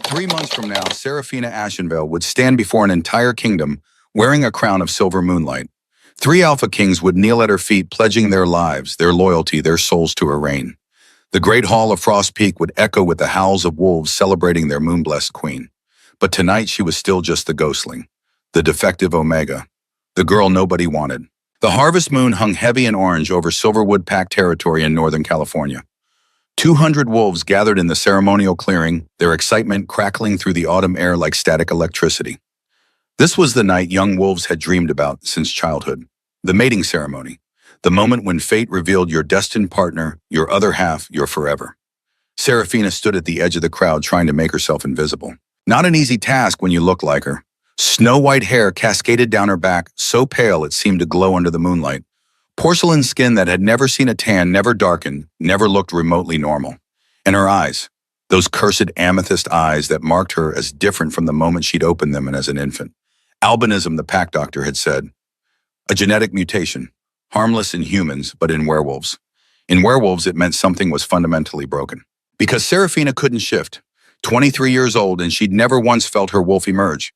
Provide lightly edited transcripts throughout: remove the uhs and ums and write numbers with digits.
3 months from now, Serafina Ashenvale would stand before an entire kingdom wearing a crown of silver moonlight. 3 Alpha Kings would kneel at her feet, pledging their lives, their loyalty, their souls to her reign. The great hall of Frost Peak would echo with the howls of wolves celebrating their moon-blessed queen. But tonight she was still just the ghostling, the defective Omega, the girl nobody wanted. The harvest moon hung heavy and orange over Silverwood Pack territory in Northern California. 200 wolves gathered in the ceremonial clearing, their excitement crackling through the autumn air like static electricity. This was the night young wolves had dreamed about since childhood. The mating ceremony. The moment when fate revealed your destined partner, your other half, your forever. Serafina stood at the edge of the crowd trying to make herself invisible. Not an easy task when you look like her. Snow-white hair cascaded down her back, so pale it seemed to glow under the moonlight. Porcelain skin that had never seen a tan, never darkened, never looked remotely normal. And her eyes, those cursed amethyst eyes that marked her as different from the moment she'd opened them and as an infant. Albinism, the pack doctor had said. A genetic mutation, harmless in humans, but in werewolves. In werewolves, it meant something was fundamentally broken. Because Serafina couldn't shift, 23 years old, and she'd never once felt her wolf emerge.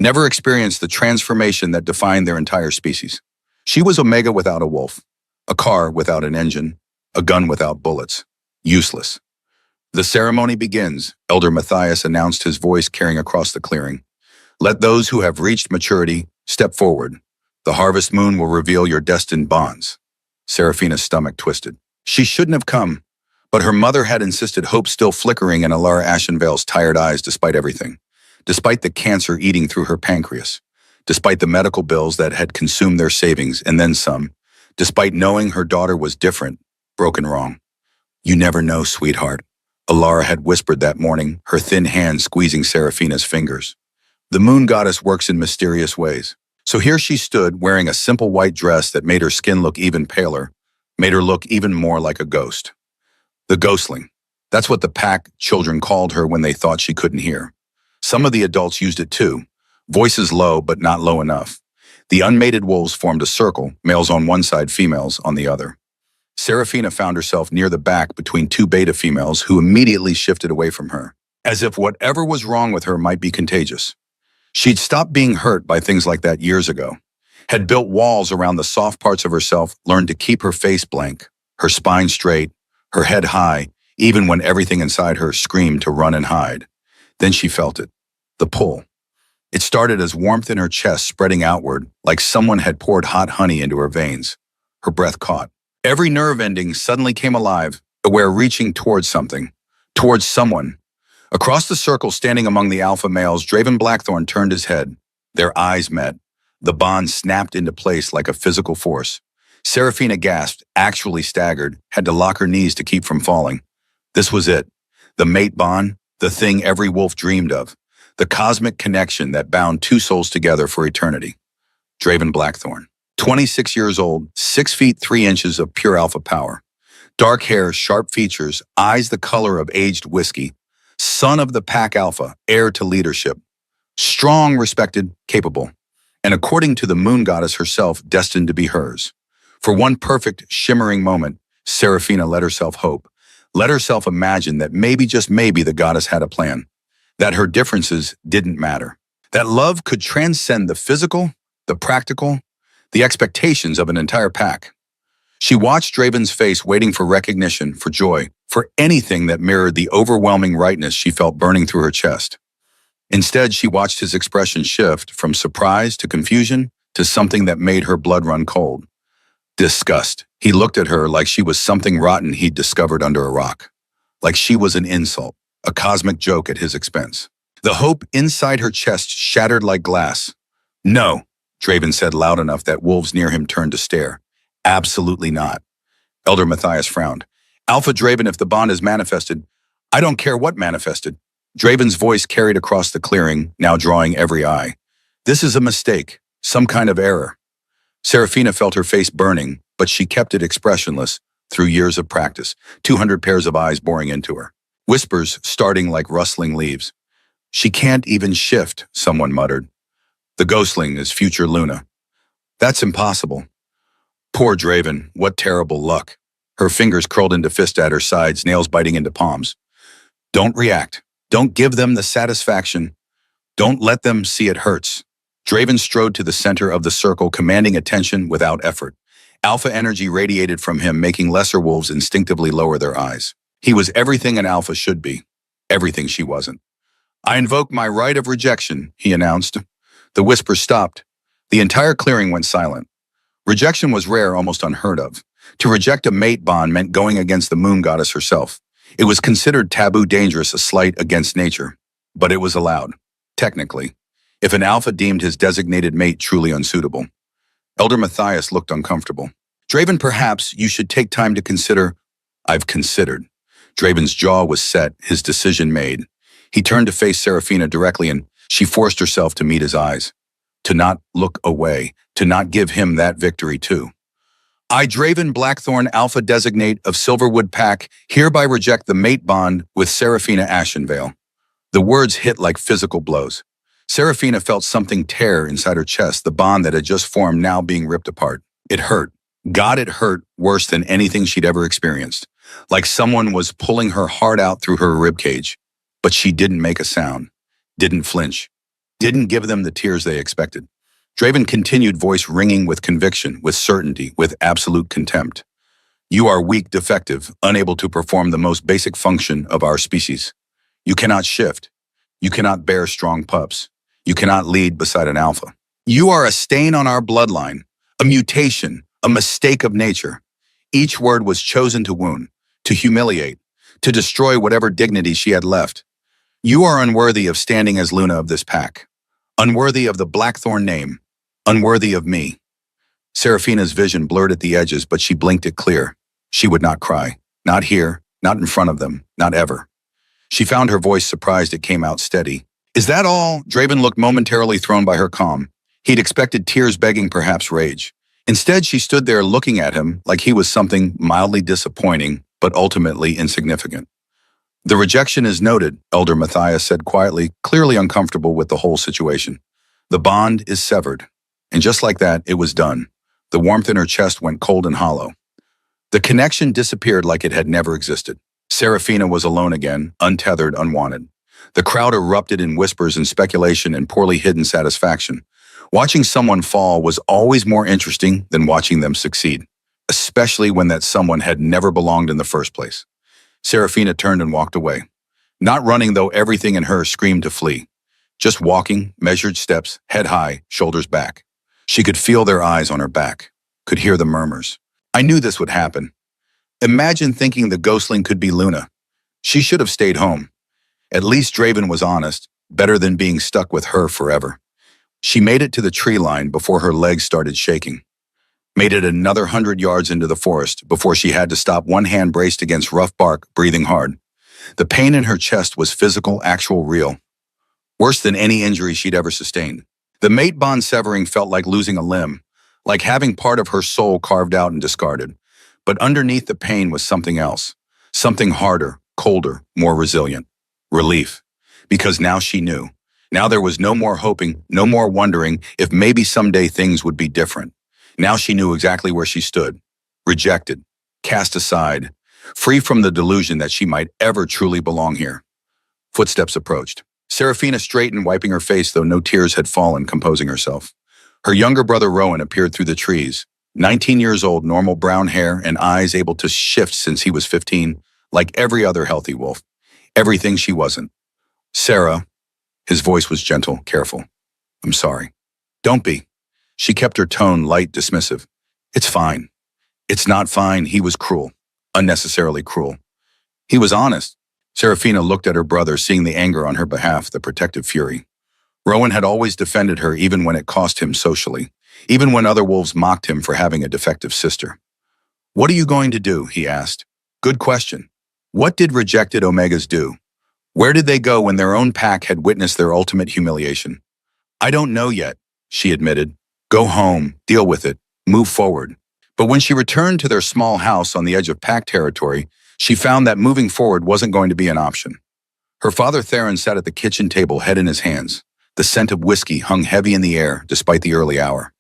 Never experienced the transformation that defined their entire species. She was Omega without a wolf, a car without an engine, a gun without bullets. Useless. The ceremony begins, Elder Matthias announced, his voice carrying across the clearing. Let those who have reached maturity step forward. The harvest moon will reveal your destined bonds. Serafina's stomach twisted. She shouldn't have come, but her mother had insisted, hope still flickering in Alara Ashenvale's tired eyes despite everything. Despite the cancer eating through her pancreas, despite the medical bills that had consumed their savings and then some, despite knowing her daughter was different, broken wrong. You never know, sweetheart. Alara had whispered that morning, her thin hand squeezing Serafina's fingers. The moon goddess works in mysterious ways. So here she stood, wearing a simple white dress that made her skin look even paler, made her look even more like a ghost. The ghostling. That's what the pack children called her when they thought she couldn't hear. Some of the adults used it too, voices low but not low enough. The unmated wolves formed a circle, males on one side, females on the other. Serafina found herself near the back between 2 beta females who immediately shifted away from her, as if whatever was wrong with her might be contagious. She'd stopped being hurt by things like that years ago, had built walls around the soft parts of herself, learned to keep her face blank, her spine straight, her head high, even when everything inside her screamed to run and hide. Then she felt it, the pull. It started as warmth in her chest spreading outward, like someone had poured hot honey into her veins. Her breath caught. Every nerve ending suddenly came alive, aware reaching towards something, towards someone. Across the circle, standing among the alpha males, Draven Blackthorn turned his head. Their eyes met. The bond snapped into place like a physical force. Serafina gasped, actually staggered, had to lock her knees to keep from falling. This was it. The mate bond, the thing every wolf dreamed of. The cosmic connection that bound 2 souls together for eternity. Draven Blackthorn. 26 years old, 6 feet 3 inches of pure alpha power. Dark hair, sharp features, eyes the color of aged whiskey. Son of the pack alpha, heir to leadership. Strong, respected, capable. And according to the moon goddess herself, destined to be hers. For one perfect, shimmering moment, Serafina let herself hope. Let herself imagine that maybe, just maybe, the goddess had a plan. That her differences didn't matter. That love could transcend the physical, the practical, the expectations of an entire pack. She watched Draven's face, waiting for recognition, for joy, for anything that mirrored the overwhelming rightness she felt burning through her chest. Instead, she watched his expression shift from surprise to confusion to something that made her blood run cold. Disgust. He looked at her like she was something rotten he'd discovered under a rock. Like she was an insult, a cosmic joke at his expense. The hope inside her chest shattered like glass. No, Draven said loud enough that wolves near him turned to stare. Absolutely not. Elder Matthias frowned. Alpha Draven, if the bond is manifested, I don't care what manifested. Draven's voice carried across the clearing, now drawing every eye. This is a mistake, some kind of error. Serafina felt her face burning, but she kept it expressionless through years of practice, 200 pairs of eyes boring into her. Whispers starting like rustling leaves. She can't even shift, someone muttered. The ghostling is future Luna. That's impossible. Poor Draven, what terrible luck. Her fingers curled into fist at her sides, nails biting into palms. Don't react. Don't give them the satisfaction. Don't let them see it hurts. Draven strode to the center of the circle, commanding attention without effort. Alpha energy radiated from him, making lesser wolves instinctively lower their eyes. He was everything an alpha should be, everything she wasn't. I invoke my right of rejection, he announced. The whisper stopped. The entire clearing went silent. Rejection was rare, almost unheard of. To reject a mate bond meant going against the moon goddess herself. It was considered taboo, dangerous, a slight against nature. But it was allowed, technically, if an alpha deemed his designated mate truly unsuitable. Elder Matthias looked uncomfortable. Draven, perhaps you should take time to consider. I've considered. Draven's jaw was set, his decision made. He turned to face Seraphina directly, and she forced herself to meet his eyes. To not look away, to not give him that victory too. I, Draven Blackthorn, Alpha Designate of Silverwood Pack, hereby reject the mate bond with Seraphina Ashenvale. The words hit like physical blows. Seraphina felt something tear inside her chest, the bond that had just formed now being ripped apart. It hurt. God, it hurt worse than anything she'd ever experienced. Like someone was pulling her heart out through her ribcage. But she didn't make a sound, didn't flinch, didn't give them the tears they expected. Draven continued, voice ringing with conviction, with certainty, with absolute contempt. You are weak, defective, unable to perform the most basic function of our species. You cannot shift. You cannot bear strong pups. You cannot lead beside an alpha. You are a stain on our bloodline, a mutation, a mistake of nature. Each word was chosen to wound, to humiliate, to destroy whatever dignity she had left. You are unworthy of standing as Luna of this pack, unworthy of the Blackthorn name, unworthy of me. Seraphina's vision blurred at the edges, but she blinked it clear. She would not cry, not here, not in front of them, not ever. She found her voice surprised it came out steady. Is that all? Draven looked momentarily thrown by her calm. He'd expected tears, begging, perhaps rage. Instead, she stood there looking at him like he was something mildly disappointing, but ultimately insignificant. The rejection is noted, Elder Matthias said quietly, clearly uncomfortable with the whole situation. The bond is severed. And just like that, it was done. The warmth in her chest went cold and hollow. The connection disappeared like it had never existed. Seraphina was alone again, untethered, unwanted. The crowd erupted in whispers and speculation and poorly hidden satisfaction. Watching someone fall was always more interesting than watching them succeed, especially when that someone had never belonged in the first place. Seraphina turned and walked away. Not running, though everything in her screamed to flee. Just walking, measured steps, head high, shoulders back. She could feel their eyes on her back, could hear the murmurs. I knew this would happen. Imagine thinking the ghostling could be Luna. She should have stayed home. At least Draven was honest, better than being stuck with her forever. She made it to the tree line before her legs started shaking. Made it another 100 yards into the forest before she had to stop, one hand braced against rough bark, breathing hard. The pain in her chest was physical, actual, real. Worse than any injury she'd ever sustained. The mate bond severing felt like losing a limb, like having part of her soul carved out and discarded. But underneath the pain was something else, something harder, colder, more resilient. Relief. Because now she knew. Now there was no more hoping, no more wondering if maybe someday things would be different. Now she knew exactly where she stood. Rejected, cast aside, free from the delusion that she might ever truly belong here. Footsteps approached. Seraphina straightened, wiping her face, though no tears had fallen, composing herself. Her younger brother Rowan appeared through the trees. 19 years old, normal brown hair and eyes able to shift since he was 15, like every other healthy wolf. Everything she wasn't. Sarah, his voice was gentle, careful. I'm sorry. Don't be. She kept her tone light, dismissive. It's fine. It's not fine. He was cruel. Unnecessarily cruel. He was honest. Seraphina looked at her brother, seeing the anger on her behalf, the protective fury. Rowan had always defended her, even when it cost him socially, even when other wolves mocked him for having a defective sister. What are you going to do? He asked. Good question. What did rejected Omegas do? Where did they go when their own pack had witnessed their ultimate humiliation? I don't know yet, she admitted. Go home, deal with it, move forward. But when she returned to their small house on the edge of pack territory, she found that moving forward wasn't going to be an option. Her father Theron sat at the kitchen table, head in his hands. The scent of whiskey hung heavy in the air despite the early hour.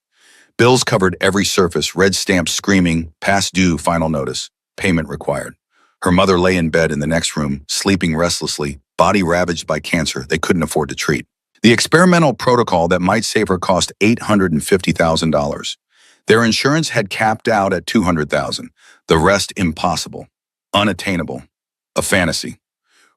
Bills covered every surface, red stamps screaming, past due, final notice, payment required. Her mother lay in bed in the next room, sleeping restlessly, body ravaged by cancer they couldn't afford to treat. The experimental protocol that might save her cost $850,000. Their insurance had capped out at $200,000. The rest impossible, unattainable, a fantasy.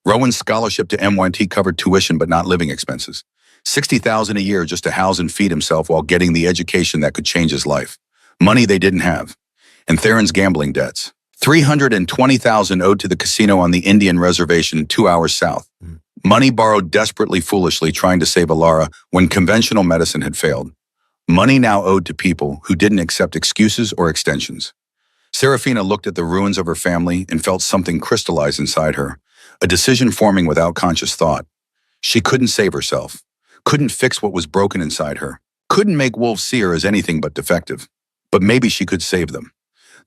Rowan's scholarship to MIT covered tuition but not living expenses. $60,000 a year just to house and feed himself while getting the education that could change his life. Money they didn't have. And Theron's gambling debts. $320,000 owed to the casino on the Indian reservation 2 hours south. Money borrowed desperately foolishly trying to save Alara when conventional medicine had failed. Money now owed to people who didn't accept excuses or extensions. Serafina looked at the ruins of her family and felt something crystallize inside her, a decision forming without conscious thought. She couldn't save herself, couldn't fix what was broken inside her, couldn't make wolves see her as anything but defective. But maybe she could save them.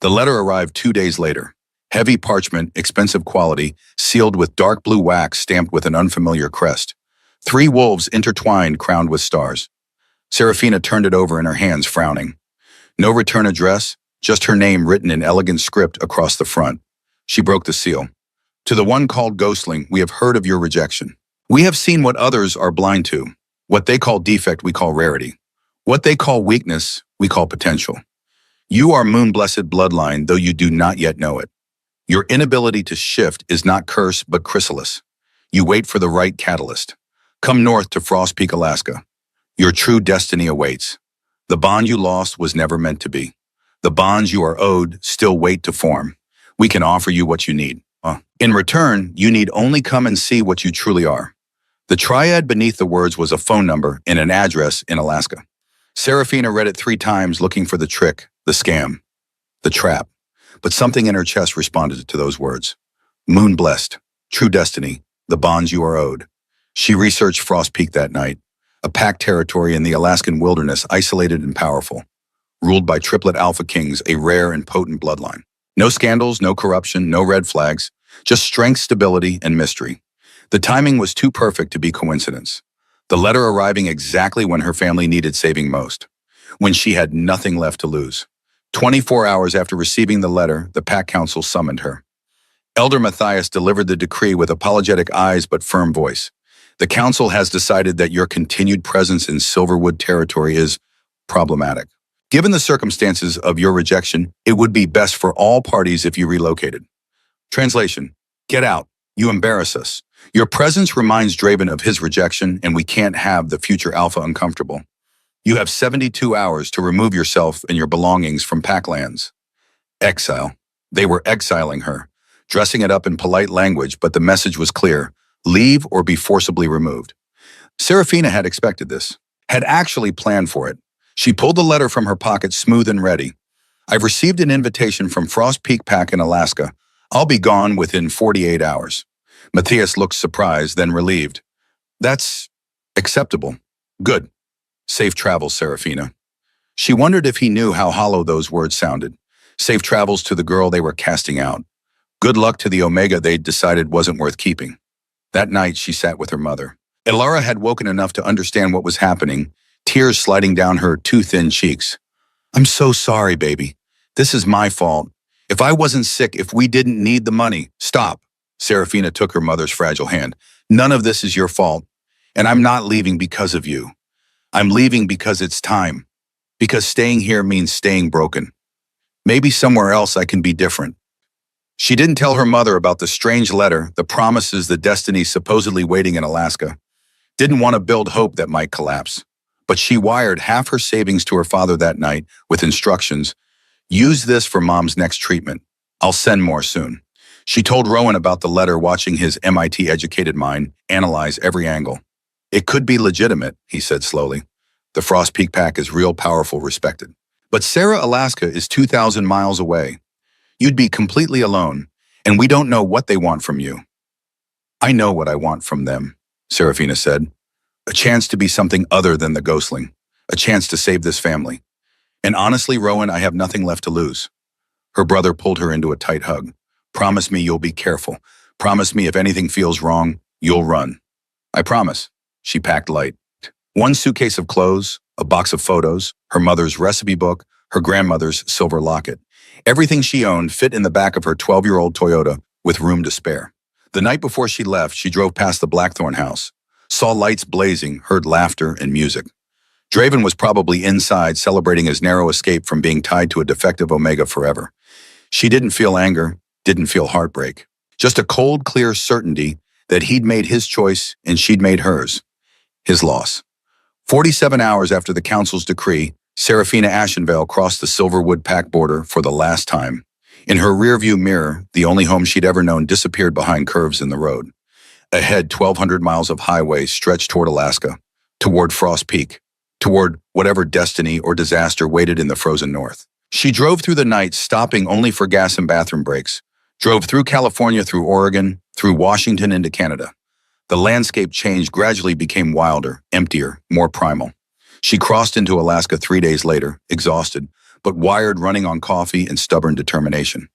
The letter arrived 2 days later. Heavy parchment, expensive quality, sealed with dark blue wax stamped with an unfamiliar crest. 3 wolves intertwined, crowned with stars. Serafina turned it over in her hands, frowning. No return address, just her name written in elegant script across the front. She broke the seal. To the one called Ghostling, we have heard of your rejection. We have seen what others are blind to. What they call defect, we call rarity. What they call weakness, we call potential. You are moon-blessed bloodline, though you do not yet know it. Your inability to shift is not curse, but chrysalis. You wait for the right catalyst. Come north to Frost Peak, Alaska. Your true destiny awaits. The bond you lost was never meant to be. The bonds you are owed still wait to form. We can offer you what you need. In return, you need only come and see what you truly are. The triad beneath the words was a phone number and an address in Alaska. Serafina read it 3 times, looking for the trick, the scam, the trap. But something in her chest responded to those words. Moon-blessed, true destiny, the bonds you are owed. She researched Frost Peak that night, a packed territory in the Alaskan wilderness, isolated and powerful, ruled by triplet alpha kings, a rare and potent bloodline. No scandals, no corruption, no red flags, just strength, stability, and mystery. The timing was too perfect to be coincidence. The letter arriving exactly when her family needed saving most, when she had nothing left to lose. 24 hours after receiving the letter, the Pack Council summoned her. Elder Matthias delivered the decree with apologetic eyes but firm voice. The council has decided that your continued presence in Silverwood territory is problematic. Given the circumstances of your rejection, it would be best for all parties if you relocated. Translation: get out. You embarrass us. Your presence reminds Draven of his rejection, and we can't have the future Alpha uncomfortable. You have 72 hours to remove yourself and your belongings from Packlands. Exile. They were exiling her, dressing it up in polite language, but the message was clear: leave or be forcibly removed. Serafina had expected this, had actually planned for it. She pulled the letter from her pocket, smooth and ready. I've received an invitation from Frost Peak Pack in Alaska. I'll be gone within 48 hours. Matthias looked surprised, then relieved. That's acceptable. Good. Safe travels, Serafina. She wondered if he knew how hollow those words sounded. Safe travels to the girl they were casting out. Good luck to the Omega they'd decided wasn't worth keeping. That night, she sat with her mother. Alara had woken enough to understand what was happening, tears sliding down her too thin cheeks. I'm so sorry, baby. This is my fault. If I wasn't sick, if we didn't need the money. Stop. Serafina took her mother's fragile hand. None of this is your fault. And I'm not leaving because of you. I'm leaving because it's time. Because staying here means staying broken. Maybe somewhere else I can be different. She didn't tell her mother about the strange letter, the promises, the destiny supposedly waiting in Alaska. Didn't want to build hope that might collapse. But she wired half her savings to her father that night with instructions: use this for Mom's next treatment. I'll send more soon. She told Rowan about the letter, watching his MIT-educated mind analyze every angle. It could be legitimate, he said slowly. The Frost Peak Pack is real, powerful, respected. But Sarah, Alaska is 2,000 miles away. You'd be completely alone, and we don't know what they want from you. I know what I want from them, Serafina said. A chance to be something other than the Ghostling. A chance to save this family. And honestly, Rowan, I have nothing left to lose. Her brother pulled her into a tight hug. Promise me you'll be careful. Promise me if anything feels wrong, you'll run. I promise. She packed light. 1 suitcase of clothes, a box of photos, her mother's recipe book, her grandmother's silver locket. Everything she owned fit in the back of her 12-year-old Toyota with room to spare. The night before she left, she drove past the Blackthorn house, saw lights blazing, heard laughter and music. Draven was probably inside celebrating his narrow escape from being tied to a defective Omega forever. She didn't feel anger, didn't feel heartbreak. Just a cold, clear certainty that he'd made his choice and she'd made hers. His loss. 47 hours after the council's decree, Seraphina Ashenvale crossed the Silverwood Pack border for the last time. In her rearview mirror, the only home she'd ever known disappeared behind curves in the road. Ahead, 1,200 miles of highway stretched toward Alaska, toward Frost Peak, toward whatever destiny or disaster waited in the frozen north. She drove through the night, stopping only for gas and bathroom breaks, drove through California, through Oregon, through Washington into Canada. The landscape changed, gradually became wilder, emptier, more primal. She crossed into Alaska 3 days later, exhausted, but wired, running on coffee and stubborn determination.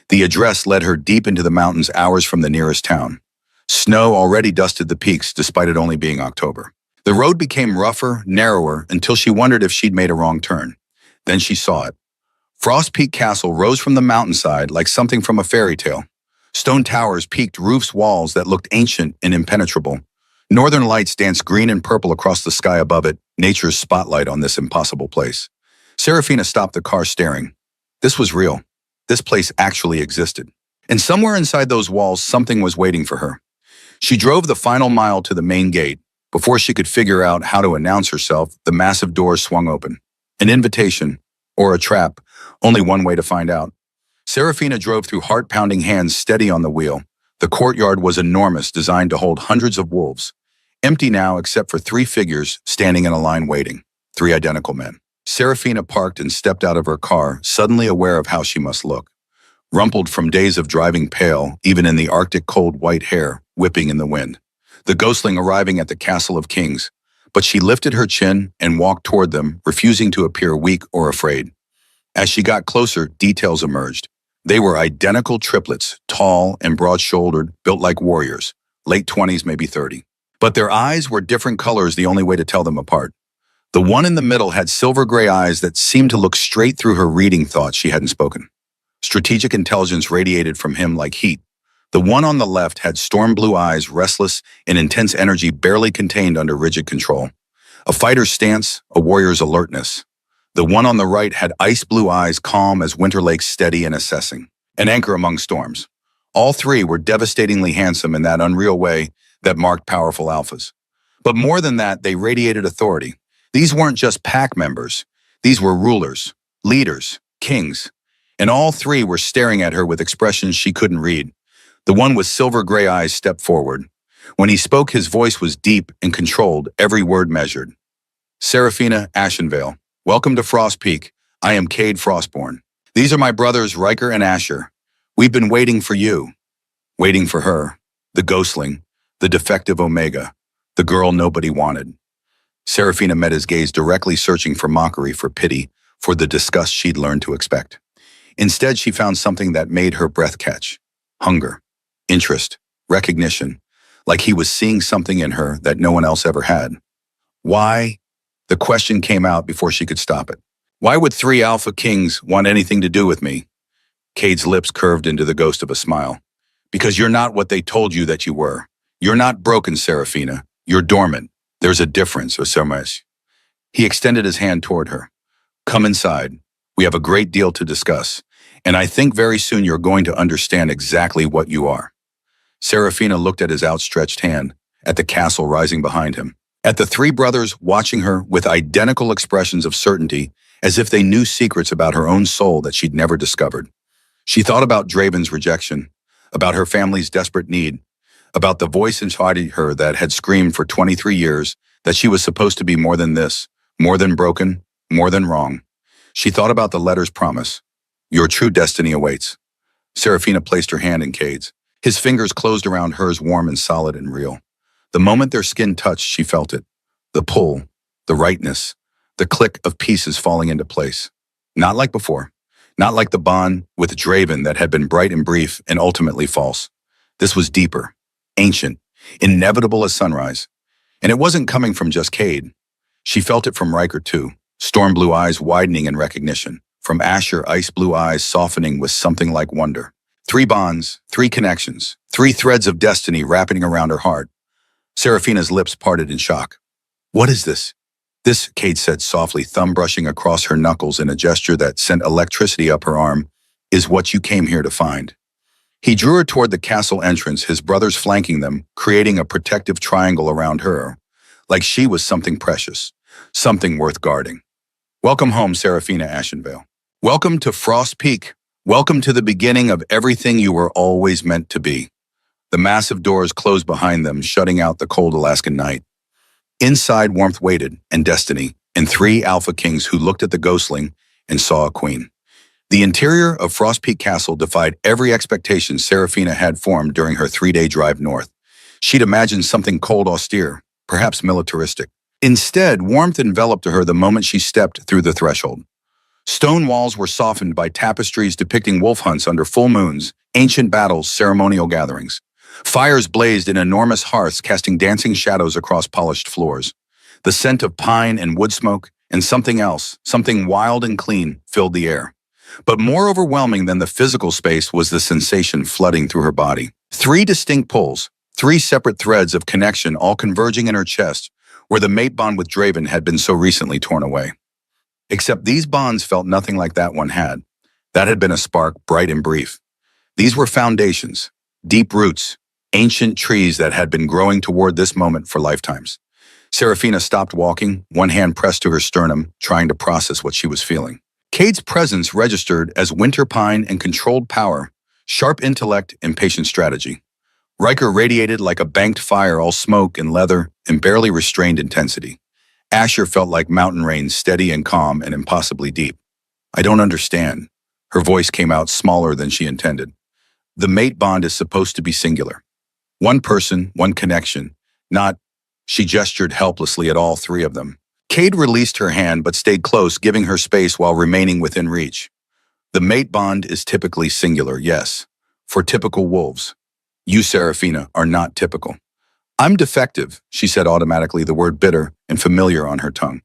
The address led her deep into the mountains, hours from the nearest town. Snow already dusted the peaks, despite it only being October. The road became rougher, narrower, until she wondered if she'd made a wrong turn. Then she saw it. Frost Peak Castle rose from the mountainside like something from a fairy tale. Stone towers peaked roofs, walls that looked ancient and impenetrable. Northern lights danced green and purple across the sky above it, nature's spotlight on this impossible place. Seraphina stopped the car, staring. This was real. This place actually existed. And somewhere inside those walls, something was waiting for her. She drove the final mile to the main gate. Before she could figure out how to announce herself, the massive doors swung open. An invitation, or a trap, only one way to find out. Seraphina drove through heart-pounding, hands steady on the wheel. The courtyard was enormous, designed to hold hundreds of wolves. Empty now except for 3 figures standing in a line waiting. 3 identical men. Seraphina parked and stepped out of her car, suddenly aware of how she must look. Rumpled from days of driving, pale, even in the Arctic cold, white hair whipping in the wind. The ghostling arriving at the Castle of Kings. But she lifted her chin and walked toward them, refusing to appear weak or afraid. As she got closer, details emerged. They were identical triplets, tall and broad-shouldered, built like warriors, late 20s, maybe 30. But their eyes were different colors, the only way to tell them apart. The one in the middle had silver-gray eyes that seemed to look straight through her, reading thoughts she hadn't spoken. Strategic intelligence radiated from him like heat. The one on the left had storm-blue eyes, restless and intense energy barely contained under rigid control. A fighter's stance, a warrior's alertness. The one on the right had ice-blue eyes, calm as winter lakes, steady and assessing. An anchor among storms. All 3 were devastatingly handsome in that unreal way that marked powerful alphas. But more than that, they radiated authority. These weren't just pack members. These were rulers, leaders, kings. And all 3 were staring at her with expressions she couldn't read. The one with silver-gray eyes stepped forward. When he spoke, his voice was deep and controlled, every word measured. Seraphina Ashenvale, welcome to Frost Peak. I am Cade Frostborn. These are my brothers Riker and Asher. We've been waiting for you. Waiting for her. The ghostling. The defective Omega. The girl nobody wanted. Seraphina met his gaze directly, searching for mockery, for pity, for the disgust she'd learned to expect. Instead, she found something that made her breath catch. Hunger. Interest. Recognition. Like he was seeing something in her that no one else ever had. Why? The question came out before she could stop it. Why would 3 Alpha Kings want anything to do with me? Cade's lips curved into the ghost of a smile. Because you're not what they told you that you were. You're not broken, Seraphina. You're dormant. There's a difference, Osamas. He extended his hand toward her. Come inside. We have a great deal to discuss. And I think very soon you're going to understand exactly what you are. Seraphina looked at his outstretched hand, at the castle rising behind him, at the 3 brothers watching her with identical expressions of certainty, as if they knew secrets about her own soul that she'd never discovered. She thought about Draven's rejection, about her family's desperate need, about the voice inside her that had screamed for 23 years that she was supposed to be more than this, more than broken, more than wrong. She thought about the letter's promise. Your true destiny awaits. Seraphina placed her hand in Cade's. His fingers closed around hers, warm and solid and real. The moment their skin touched, she felt it. The pull, the rightness, the click of pieces falling into place. Not like before. Not like the bond with Draven that had been bright and brief and ultimately false. This was deeper, ancient, inevitable as sunrise. And it wasn't coming from just Cade. She felt it from Riker too, storm-blue eyes widening in recognition, from Asher, ice-blue eyes softening with something like wonder. Three bonds, three connections, three threads of destiny wrapping around her heart. Seraphina's lips parted in shock. What is this? This, Kate said softly, thumb brushing across her knuckles in a gesture that sent electricity up her arm, is what you came here to find. He drew her toward the castle entrance, his brothers flanking them, creating a protective triangle around her, like she was something precious, something worth guarding. Welcome home, Seraphina Ashenvale. Welcome to Frost Peak. Welcome to the beginning of everything you were always meant to be. The massive doors closed behind them, shutting out the cold Alaskan night. Inside, warmth waited, and destiny, and three alpha kings who looked at the ghostling and saw a queen. The interior of Frost Peak Castle defied every expectation Seraphina had formed during her 3-day drive north. She'd imagined something cold, austere, perhaps militaristic. Instead, warmth enveloped her the moment she stepped through the threshold. Stone walls were softened by tapestries depicting wolf hunts under full moons, ancient battles, ceremonial gatherings. Fires blazed in enormous hearths, casting dancing shadows across polished floors. The scent of pine and wood smoke, and something else, something wild and clean, filled the air. But more overwhelming than the physical space was the sensation flooding through her body. Three distinct pulls, three separate threads of connection all converging in her chest, where the mate bond with Draven had been so recently torn away. Except these bonds felt nothing like that one had. That had been a spark, bright and brief. These were foundations, deep roots, ancient trees that had been growing toward this moment for lifetimes. Seraphina stopped walking, one hand pressed to her sternum, trying to process what she was feeling. Cade's presence registered as winter pine and controlled power, sharp intellect and patient strategy. Riker radiated like a banked fire, all smoke and leather and barely restrained intensity. Asher felt like mountain rain, steady and calm and impossibly deep. I don't understand. Her voice came out smaller than she intended. The mate bond is supposed to be singular. One person, one connection, not... She gestured helplessly at all three of them. Cade released her hand but stayed close, giving her space while remaining within reach. The mate bond is typically singular, yes. For typical wolves. You, Seraphina, are not typical. I'm defective, she said automatically, the word bitter and familiar on her tongue.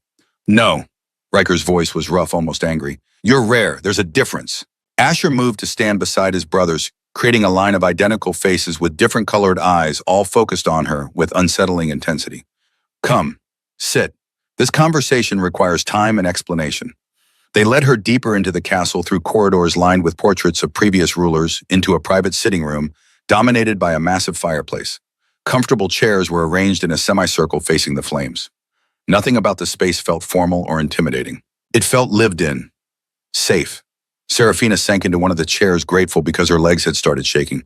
No. Riker's voice was rough, almost angry. You're rare. There's a difference. Asher moved to stand beside his brothers, creating a line of identical faces with different colored eyes, all focused on her with unsettling intensity. Come. Sit. This conversation requires time and explanation. They led her deeper into the castle through corridors lined with portraits of previous rulers into a private sitting room dominated by a massive fireplace. Comfortable chairs were arranged in a semicircle facing the flames. Nothing about the space felt formal or intimidating. It felt lived in. Safe. Seraphina sank into one of the chairs, grateful because her legs had started shaking.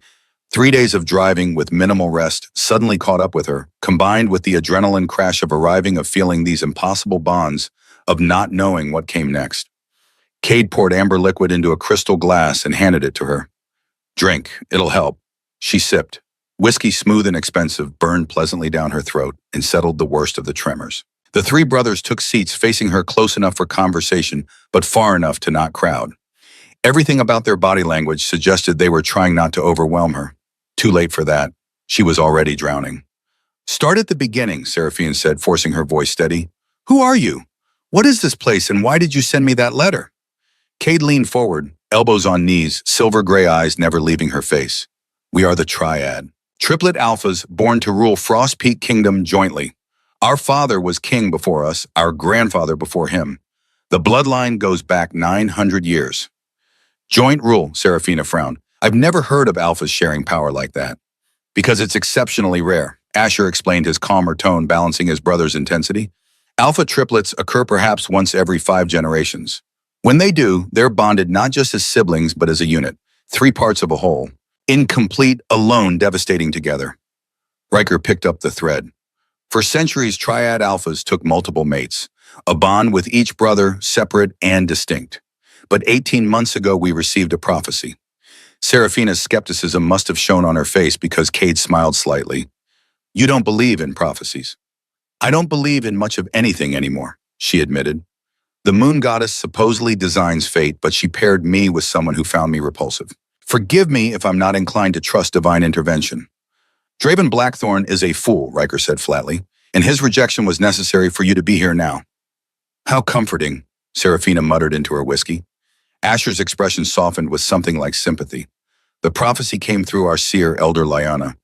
3 days of driving with minimal rest suddenly caught up with her, combined with the adrenaline crash of arriving, of feeling these impossible bonds, of not knowing what came next. Cade poured amber liquid into a crystal glass and handed it to her. Drink, it'll help. She sipped. Whiskey, smooth and expensive, burned pleasantly down her throat and settled the worst of the tremors. The three brothers took seats facing her, close enough for conversation, but far enough to not crowd. Everything about their body language suggested they were trying not to overwhelm her. Too late for that. She was already drowning. Start at the beginning, Seraphine said, forcing her voice steady. Who are you? What is this place, and why did you send me that letter? Cade leaned forward, elbows on knees, silver gray eyes never leaving her face. We are the Triad. Triplet alphas born to rule Frost Peak Kingdom jointly. Our father was king before us, our grandfather before him. The bloodline goes back 900 years. Joint rule, Seraphina frowned. I've never heard of alphas sharing power like that. Because it's exceptionally rare, Asher explained, his calmer tone balancing his brother's intensity. Alpha triplets occur perhaps once every 5 generations. When they do, they're bonded not just as siblings but as a unit, 3 parts of a whole. Incomplete, alone, devastating together. Riker picked up the thread. For centuries, Triad alphas took multiple mates, a bond with each brother, separate and distinct. But 18 months ago, we received a prophecy. Seraphina's skepticism must have shown on her face because Cade smiled slightly. You don't believe in prophecies. I don't believe in much of anything anymore, she admitted. The moon goddess supposedly designs fate, but she paired me with someone who found me repulsive. Forgive me if I'm not inclined to trust divine intervention. Draven Blackthorn is a fool, Riker said flatly, and his rejection was necessary for you to be here now. How comforting, Seraphina muttered into her whiskey. Asher's expression softened with something like sympathy. The prophecy came through our seer, Elder Lyanna.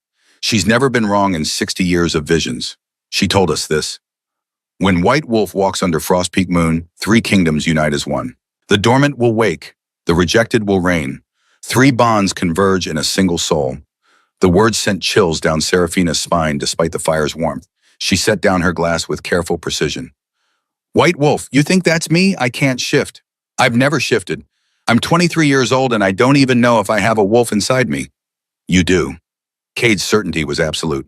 She's never been wrong in 60 years of visions. She told us this. When White Wolf walks under Frostpeak Moon, three kingdoms unite as one. The dormant will wake, the rejected will reign. Three bonds converge in a single soul. The words sent chills down Seraphina's spine despite the fire's warmth. She set down her glass with careful precision. White Wolf, you think that's me? I can't shift. I've never shifted. I'm 23 years old and I don't even know if I have a wolf inside me. You do. Cade's certainty was absolute.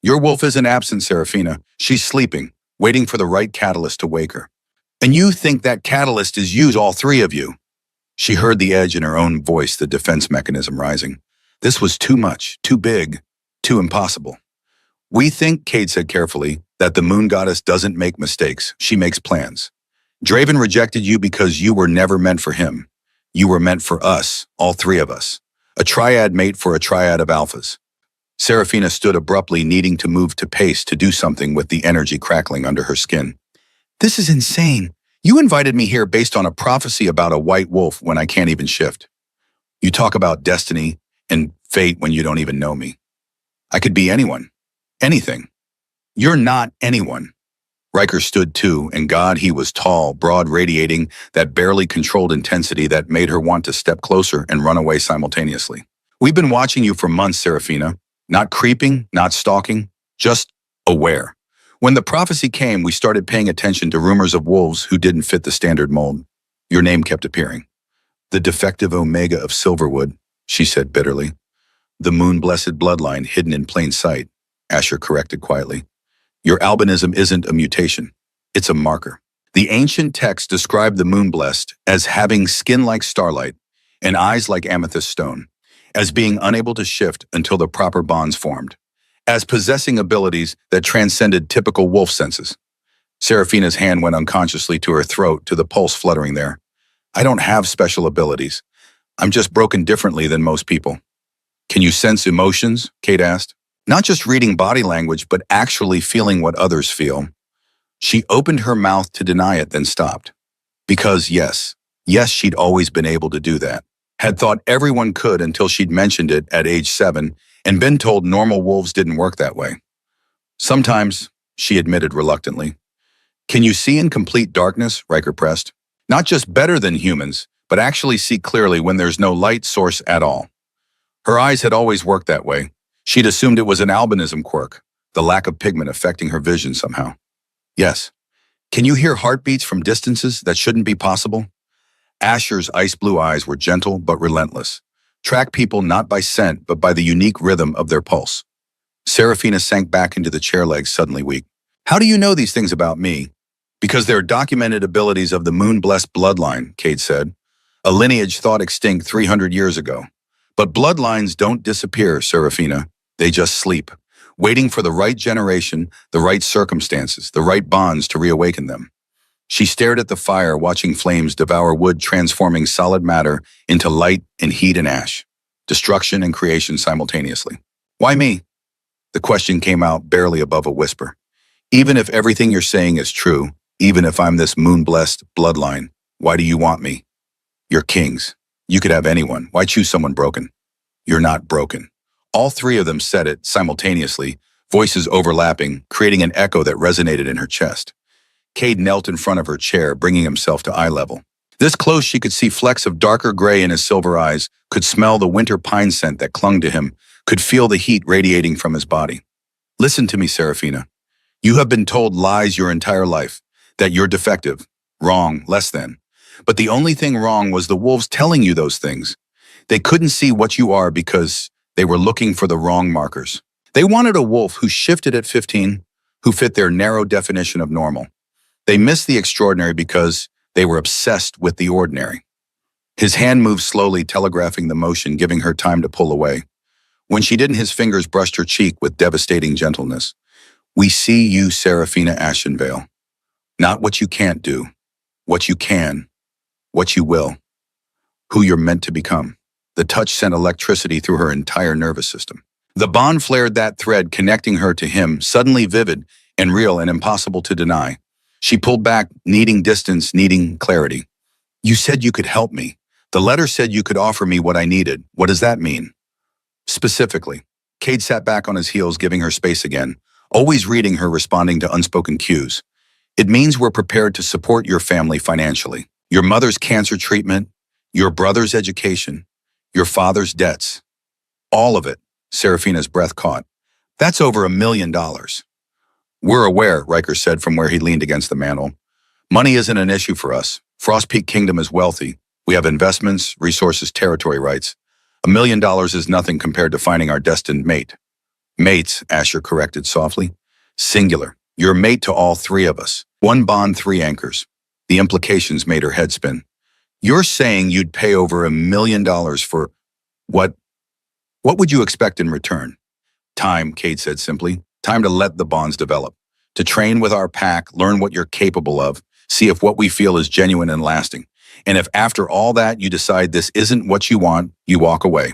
Your wolf isn't absent, Seraphina. She's sleeping, waiting for the right catalyst to wake her. And you think that catalyst is you, all three of you. She heard the edge in her own voice, the defense mechanism rising. This was too much, too big, too impossible. We think, Cade said carefully, that the moon goddess doesn't make mistakes. She makes plans. Draven rejected you because you were never meant for him. You were meant for us, all three of us. A triad mate for a triad of alphas. Seraphina stood abruptly, needing to move to pace to do something with the energy crackling under her skin. This is insane. You invited me here based on a prophecy about a white wolf when I can't even shift. You talk about destiny and fate when you don't even know me. I could be anyone. Anything. You're not anyone. Riker stood too, and God, he was tall, broad, radiating that barely controlled intensity that made her want to step closer and run away simultaneously. We've been watching you for months, Seraphina. Not creeping, not stalking, just aware. When the prophecy came, we started paying attention to rumors of wolves who didn't fit the standard mold. Your name kept appearing. The defective Omega of Silverwood, she said bitterly. The moon-blessed bloodline hidden in plain sight, Asher corrected quietly. Your albinism isn't a mutation. It's a marker. The ancient text described the moon-blessed as having skin like starlight and eyes like amethyst stone, as being unable to shift until the proper bonds formed, as possessing abilities that transcended typical wolf senses. Seraphina's hand went unconsciously to her throat, to the pulse fluttering there. I don't have special abilities. I'm just broken differently than most people. Can you sense emotions? Kate asked. Not just reading body language, but actually feeling what others feel. She opened her mouth to deny it, then stopped. Because yes, she'd always been able to do that. Had thought everyone could until she'd mentioned it at age 7 and been told normal wolves didn't work that way. Sometimes, she admitted reluctantly. Can you see in complete darkness? Riker pressed. Not just better than humans, but actually see clearly when there's no light source at all. Her eyes had always worked that way. She'd assumed it was an albinism quirk, the lack of pigment affecting her vision somehow. Yes. Can you hear heartbeats from distances that shouldn't be possible? Asher's ice-blue eyes were gentle but relentless. Track people not by scent, but by the unique rhythm of their pulse. Seraphina sank back into the chair legs, suddenly weak. How do you know these things about me? Because they're documented abilities of the moon-blessed bloodline, Cade said. A lineage thought extinct 300 years ago. But bloodlines don't disappear, Seraphina. They just sleep, waiting for the right generation, the right circumstances, the right bonds to reawaken them. She stared at the fire, watching flames devour wood, transforming solid matter into light and heat and ash, destruction and creation simultaneously. Why me? The question came out barely above a whisper. Even if everything you're saying is true, even if I'm this moon-blessed bloodline, why do you want me? You're kings. You could have anyone. Why choose someone broken? You're not broken. All three of them said it simultaneously, voices overlapping, creating an echo that resonated in her chest. Cade knelt in front of her chair, bringing himself to eye level. This close, she could see flecks of darker gray in his silver eyes, could smell the winter pine scent that clung to him, could feel the heat radiating from his body. Listen to me, Seraphina. You have been told lies your entire life, that you're defective, wrong, less than. But the only thing wrong was the wolves telling you those things. They couldn't see what you are because they were looking for the wrong markers. They wanted a wolf who shifted at 15, who fit their narrow definition of normal. They missed the extraordinary because they were obsessed with the ordinary. His hand moved slowly, telegraphing the motion, giving her time to pull away. When she didn't, his fingers brushed her cheek with devastating gentleness. We see you, Seraphina Ashenvale. Not what you can't do, what you can, what you will, who you're meant to become. The touch sent electricity through her entire nervous system. The bond flared, that thread connecting her to him, suddenly vivid and real and impossible to deny. She pulled back, needing distance, needing clarity. You said you could help me. The letter said you could offer me what I needed. What does that mean? Specifically. Cade sat back on his heels, giving her space again, always reading her, responding to unspoken cues. It means we're prepared to support your family financially. Your mother's cancer treatment, your brother's education, your father's debts. All of it. Serafina's breath caught. That's over $1 million. We're aware, Riker said from where he leaned against the mantel. Money isn't an issue for us. Frost Peak Kingdom is wealthy. We have investments, resources, territory rights. $1 million is nothing compared to finding our destined mate. Mates, Asher corrected softly. Singular. You're a mate to all three of us. One bond, three anchors. The implications made her head spin. You're saying you'd pay over $1 million for what? What would you expect in return? Time, Cade said simply. Time to let the bonds develop. To train with our pack, learn what you're capable of, see if what we feel is genuine and lasting. And if after all that you decide this isn't what you want, you walk away.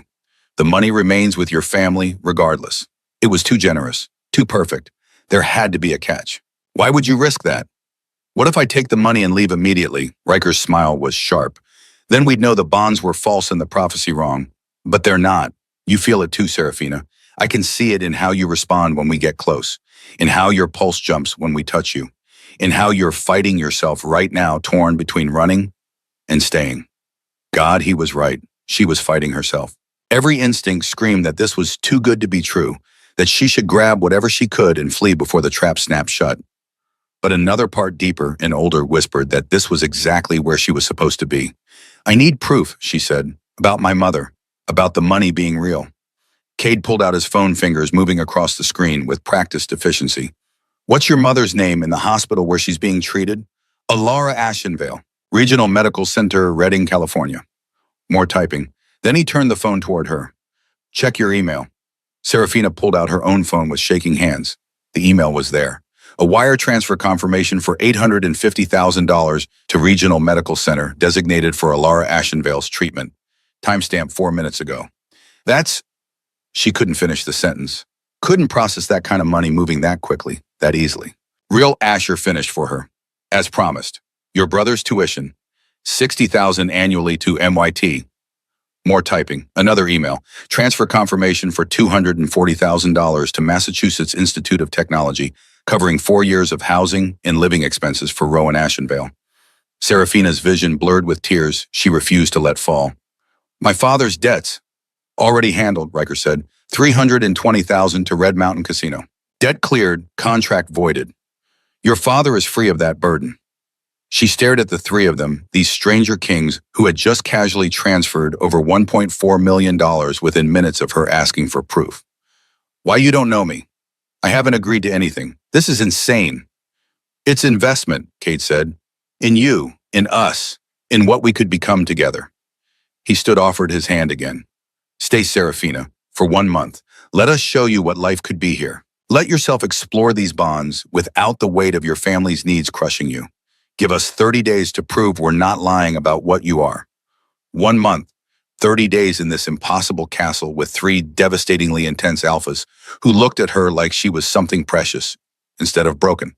The money remains with your family regardless. It was too generous, too perfect. There had to be a catch. Why would you risk that? What if I take the money and leave immediately? Riker's smile was sharp. Then we'd know the bonds were false and the prophecy wrong. But they're not. You feel it too, Serafina. I can see it in how you respond when we get close, in how your pulse jumps when we touch you, in how you're fighting yourself right now, torn between running and staying. God, he was right. She was fighting herself. Every instinct screamed that this was too good to be true, that she should grab whatever she could and flee before the trap snapped shut. But another part deeper and older whispered that this was exactly where she was supposed to be. I need proof, she said, about my mother, about the money being real. Cade pulled out his phone, fingers moving across the screen with practiced efficiency. What's your mother's name in the hospital where she's being treated? Alara Ashenvale, Regional Medical Center, Redding, California. More typing. Then he turned the phone toward her. Check your email. Serafina pulled out her own phone with shaking hands. The email was there. A wire transfer confirmation for $850,000 to Regional Medical Center, designated for Alara Ashenvale's treatment. Timestamp 4 minutes ago. She couldn't finish the sentence. Couldn't process that kind of money moving that quickly, that easily. Real Asher finished for her. As promised. Your brother's tuition. $60,000 annually to MIT. More typing. Another email. Transfer confirmation for $240,000 to Massachusetts Institute of Technology, covering 4 years of housing and living expenses for Rowan Ashenvale. Serafina's vision blurred with tears she refused to let fall. My father's debts. Already handled, Riker said. $320,000 to Red Mountain Casino. Debt cleared, contract voided. Your father is free of that burden. She stared at the three of them, these stranger kings who had just casually transferred over $1.4 million within minutes of her asking for proof. Why, you don't know me? I haven't agreed to anything. This is insane. It's investment, Cade said. In you, in us, in what we could become together. He offered his hand again. Stay, Serafina, for 1 month. Let us show you what life could be here. Let yourself explore these bonds without the weight of your family's needs crushing you. Give us 30 days to prove we're not lying about what you are. 1 month, 30 days in this impossible castle with 3 devastatingly intense alphas who looked at her like she was something precious instead of broken.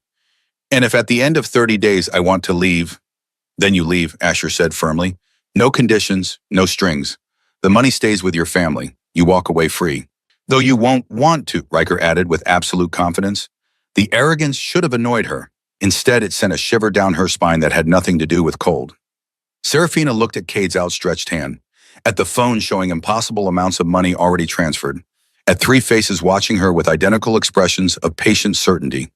And if at the end of 30 days I want to leave, then you leave, Asher said firmly. No conditions, no strings. The money stays with your family. You walk away free. Though you won't want to, Riker added with absolute confidence. The arrogance should have annoyed her. Instead, it sent a shiver down her spine that had nothing to do with cold. Serafina looked at Cade's outstretched hand, at the phone showing impossible amounts of money already transferred, at 3 faces watching her with identical expressions of patient certainty.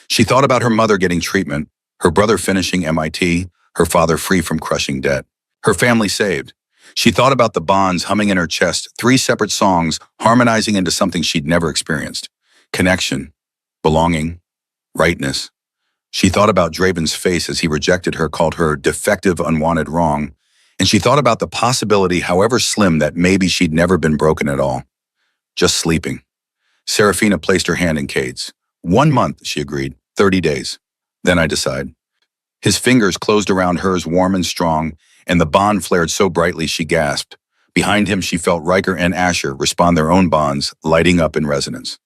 She thought about her mother getting treatment, her brother finishing MIT, her father free from crushing debt, her family saved. She thought about the bonds humming in her chest, 3 separate songs harmonizing into something she'd never experienced. Connection, belonging, rightness. She thought about Draven's face as he rejected her, called her defective, unwanted, wrong. And she thought about the possibility, however slim, that maybe she'd never been broken at all. Just sleeping. Serafina placed her hand in Cade's. 1 month, she agreed. 30 days. Then I decide. His fingers closed around hers, warm and strong, and the bond flared so brightly she gasped. Behind him, she felt Riker and Asher respond their own bonds, lighting up in resonance.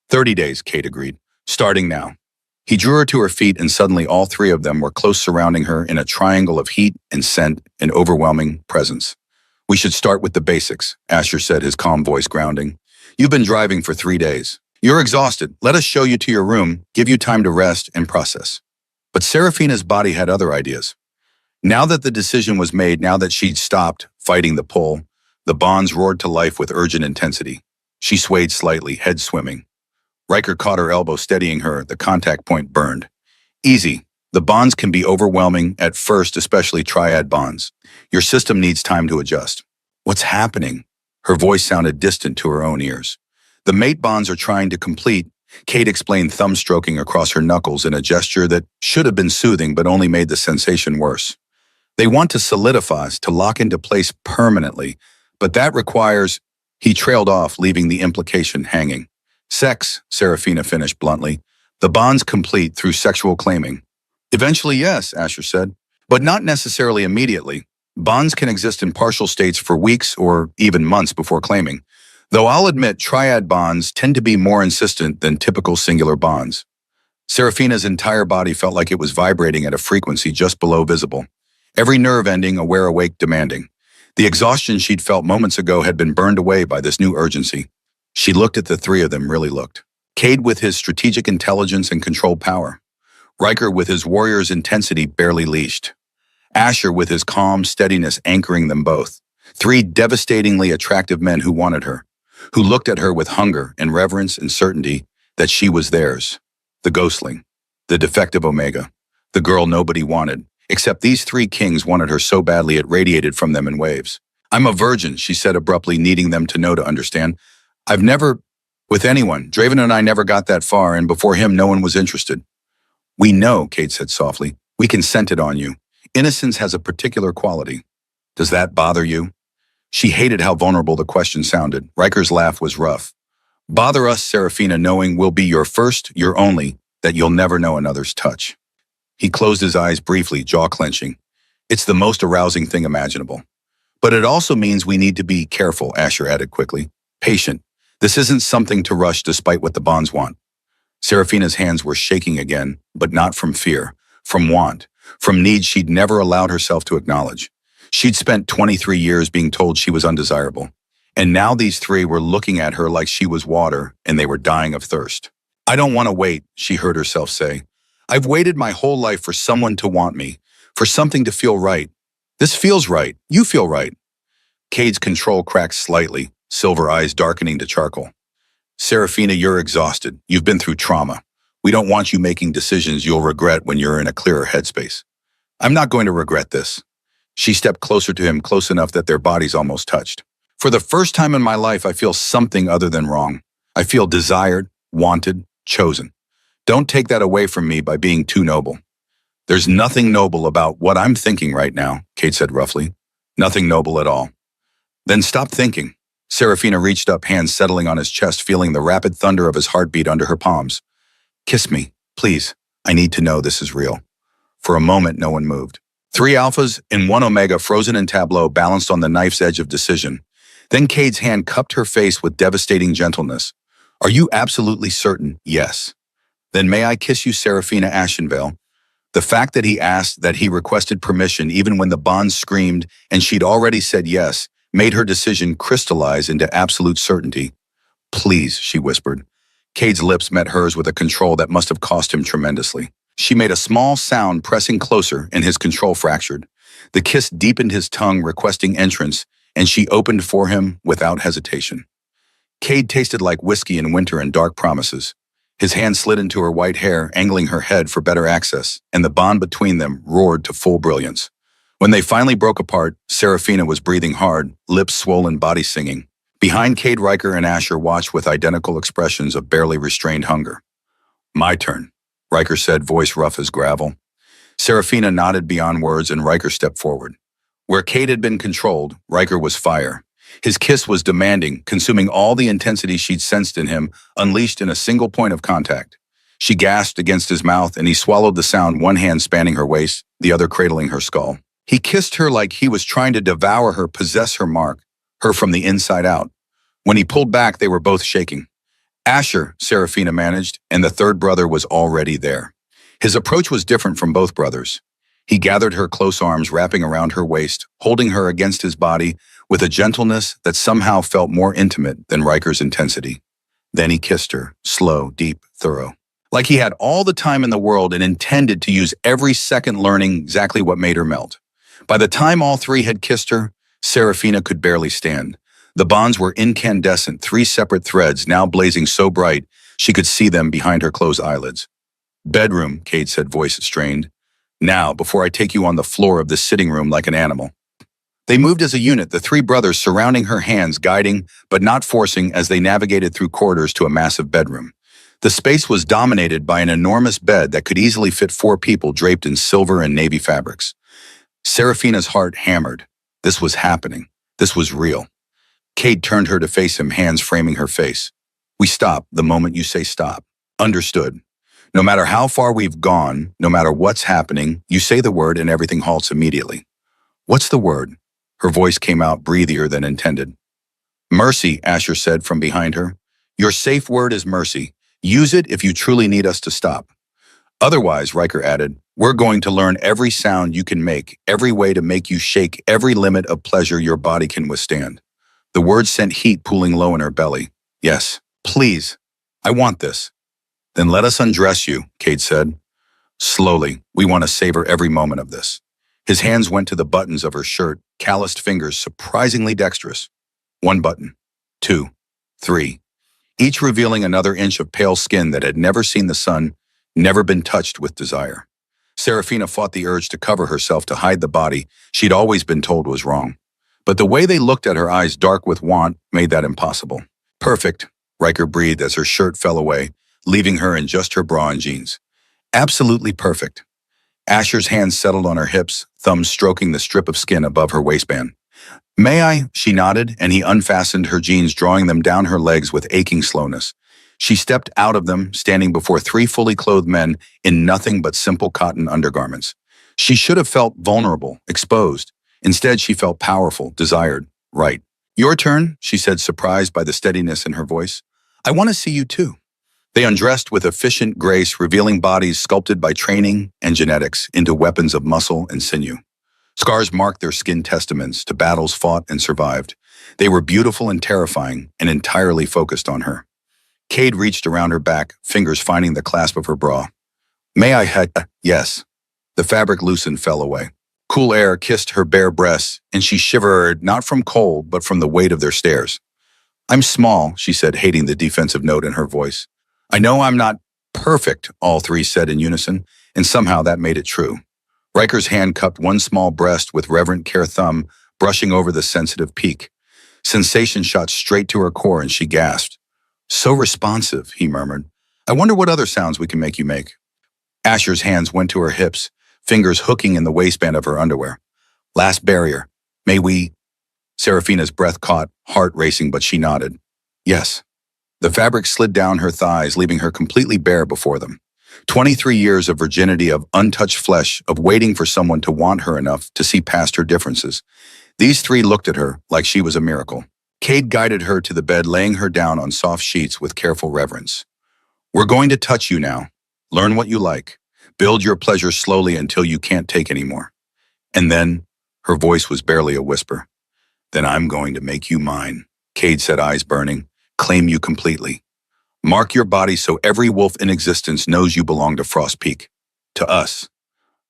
30 days, Cade agreed. Starting now. He drew her to her feet, and suddenly all 3 of them were close, surrounding her in a triangle of heat and scent and overwhelming presence. We should start with the basics, Asher said, his calm voice grounding. You've been driving for 3 days. You're exhausted. Let us show you to your room, give you time to rest and process. But Serafina's body had other ideas. Now that the decision was made, now that she'd stopped fighting the pull, the bonds roared to life with urgent intensity. She swayed slightly, head swimming. Riker caught her elbow, steadying her. The contact point burned. Easy. The bonds can be overwhelming at first, especially triad bonds. Your system needs time to adjust. What's happening? Her voice sounded distant to her own ears. The mate bonds are trying to complete, Kate explained, thumb stroking across her knuckles in a gesture that should have been soothing but only made the sensation worse. They want to solidify us, to lock into place permanently, but that requires... He trailed off, leaving the implication hanging. Sex, Serafina finished bluntly. The bonds complete through sexual claiming. Eventually, yes, Asher said, but not necessarily immediately. Bonds can exist in partial states for weeks or even months before claiming, though I'll admit triad bonds tend to be more insistent than typical singular bonds. Serafina's entire body felt like it was vibrating at a frequency just below visible. Every nerve ending aware, awake, demanding. The exhaustion she'd felt moments ago had been burned away by this new urgency. She looked at the three of them, really looked. Cade with his strategic intelligence and control power. Riker with his warrior's intensity barely leashed. Asher with his calm steadiness anchoring them both. Three devastatingly attractive men who wanted her, who looked at her with hunger and reverence and certainty that she was theirs. The ghostling, the defective Omega, the girl nobody wanted, except these three kings wanted her so badly it radiated from them in waves. I'm a virgin, she said abruptly, needing them to know to understand. I've never, with anyone, Draven and I never got that far, and before him no one was interested. We know, Kate said softly. We can scent it on you. Innocence has a particular quality. Does that bother you? She hated how vulnerable the question sounded. Riker's laugh was rough. Bother us, Serafina, knowing we'll be your first, your only, that you'll never know another's touch. He closed his eyes briefly, jaw clenching. It's the most arousing thing imaginable. But it also means we need to be careful, Asher added quickly. Patient. This isn't something to rush despite what the bonds want. Serafina's hands were shaking again, but not from fear, from want, from need she'd never allowed herself to acknowledge. She'd spent 23 years being told she was undesirable. And now these three were looking at her like she was water, and they were dying of thirst. I don't want to wait, she heard herself say. I've waited my whole life for someone to want me, for something to feel right. This feels right. You feel right. Cade's control cracked slightly, silver eyes darkening to charcoal. Serafina, you're exhausted. You've been through trauma. We don't want you making decisions you'll regret when you're in a clearer headspace. I'm not going to regret this. She stepped closer to him, close enough that their bodies almost touched. For the first time in my life, I feel something other than wrong. I feel desired, wanted, chosen. Don't take that away from me by being too noble. There's nothing noble about what I'm thinking right now, Kate said roughly. Nothing noble at all. Then stop thinking. Serafina reached up, hands settling on his chest, feeling the rapid thunder of his heartbeat under her palms. Kiss me, please. I need to know this is real. For a moment, no one moved. 3 alphas and 1 omega frozen in tableau balanced on the knife's edge of decision. Then Cade's hand cupped her face with devastating gentleness. Are you absolutely certain? Yes. Then may I kiss you, Serafina Ashenvale? The fact that he asked, that he requested permission even when the bonds screamed and she'd already said yes, made her decision crystallize into absolute certainty. Please, she whispered. Cade's lips met hers with a control that must have cost him tremendously. She made a small sound, pressing closer, and his control fractured. The kiss deepened his tongue, requesting entrance, and she opened for him without hesitation. Cade tasted like whiskey in winter and dark promises. His hand slid into her white hair, angling her head for better access, and the bond between them roared to full brilliance. When they finally broke apart, Serafina was breathing hard, lips swollen, body singing. Behind Cade, Riker and Asher watched with identical expressions of barely restrained hunger. My turn, Riker said, voice rough as gravel. Serafina nodded beyond words and Riker stepped forward. Where Cade had been controlled, Riker was fire. His kiss was demanding, consuming all the intensity she'd sensed in him, unleashed in a single point of contact. She gasped against his mouth and he swallowed the sound, one hand spanning her waist, the other cradling her skull. He kissed her like he was trying to devour her, possess her mark, her from the inside out. When he pulled back, they were both shaking. Asher, Serafina managed, and the third brother was already there. His approach was different from both brothers. He gathered her close arms wrapping around her waist, holding her against his body with a gentleness that somehow felt more intimate than Riker's intensity. Then he kissed her, slow, deep, thorough. Like he had all the time in the world and intended to use every second learning exactly what made her melt. By the time all three had kissed her, Serafina could barely stand. The bonds were incandescent, three separate threads now blazing so bright she could see them behind her closed eyelids. "Bedroom," Cade said, voice strained. "Now, before I take you on the floor of this sitting room like an animal." They moved as a unit, the three brothers surrounding her hands, guiding but not forcing as they navigated through corridors to a massive bedroom. The space was dominated by an enormous bed that could easily fit four people draped in silver and navy fabrics. Serafina's heart hammered. This was happening. This was real. Cade turned her to face him, hands framing her face. "We stop the moment you say stop." "Understood. No matter how far we've gone, no matter what's happening, you say the word and everything halts immediately." "What's the word?" Her voice came out breathier than intended. "Mercy," Asher said from behind her. "Your safe word is mercy. Use it if you truly need us to stop." "Otherwise," Riker added, "we're going to learn every sound you can make, every way to make you shake, every limit of pleasure your body can withstand." The words sent heat pooling low in her belly. "Yes, please. I want this." "Then let us undress you," Cade said. "Slowly. We want to savor every moment of this." His hands went to the buttons of her shirt, calloused fingers surprisingly dexterous. One button, two, three, each revealing another inch of pale skin that had never seen the sun, never been touched with desire. Serafina fought the urge to cover herself to hide the body she'd always been told was wrong. But the way they looked at her eyes dark with want made that impossible. "Perfect," Riker breathed as her shirt fell away, leaving her in just her bra and jeans. "Absolutely perfect." Asher's hands settled on her hips, thumbs stroking the strip of skin above her waistband. "May I?" She nodded, and he unfastened her jeans, drawing them down her legs with aching slowness. She stepped out of them, standing before three fully clothed men in nothing but simple cotton undergarments. She should have felt vulnerable, exposed. Instead, she felt powerful, desired, right. "Your turn," she said, surprised by the steadiness in her voice. "I want to see you too." They undressed with efficient grace, revealing bodies sculpted by training and genetics into weapons of muscle and sinew. Scars marked their skin, testaments to battles fought and survived. They were beautiful and terrifying, and entirely focused on her. Cade reached around her back, fingers finding the clasp of her bra. "May I Yes." The fabric loosened, fell away. Cool air kissed her bare breasts, and she shivered, not from cold, but from the weight of their stares. "I'm small," she said, hating the defensive note in her voice. "I know I'm not perfect," all three said in unison, and somehow that made it true. Riker's hand cupped one small breast with reverent care, thumb brushing over the sensitive peak. Sensation shot straight to her core, and she gasped. "So responsive," he murmured. "I wonder what other sounds we can make you make." Asher's hands went to her hips, fingers hooking in the waistband of her underwear. "Last barrier. May we?" Serafina's breath caught, heart racing, but she nodded. "Yes." The fabric slid down her thighs, leaving her completely bare before them. 23 years of virginity, of untouched flesh, of waiting for someone to want her enough to see past her differences. These three looked at her like she was a miracle. Cade guided her to the bed, laying her down on soft sheets with careful reverence. "We're going to touch you now. Learn what you like. Build your pleasure slowly until you can't take any more. And then," her voice was barely a whisper, "then I'm going to make you mine," Cade said, eyes burning. "Claim you completely. Mark your body so every wolf in existence knows you belong to Frost Peak. To us.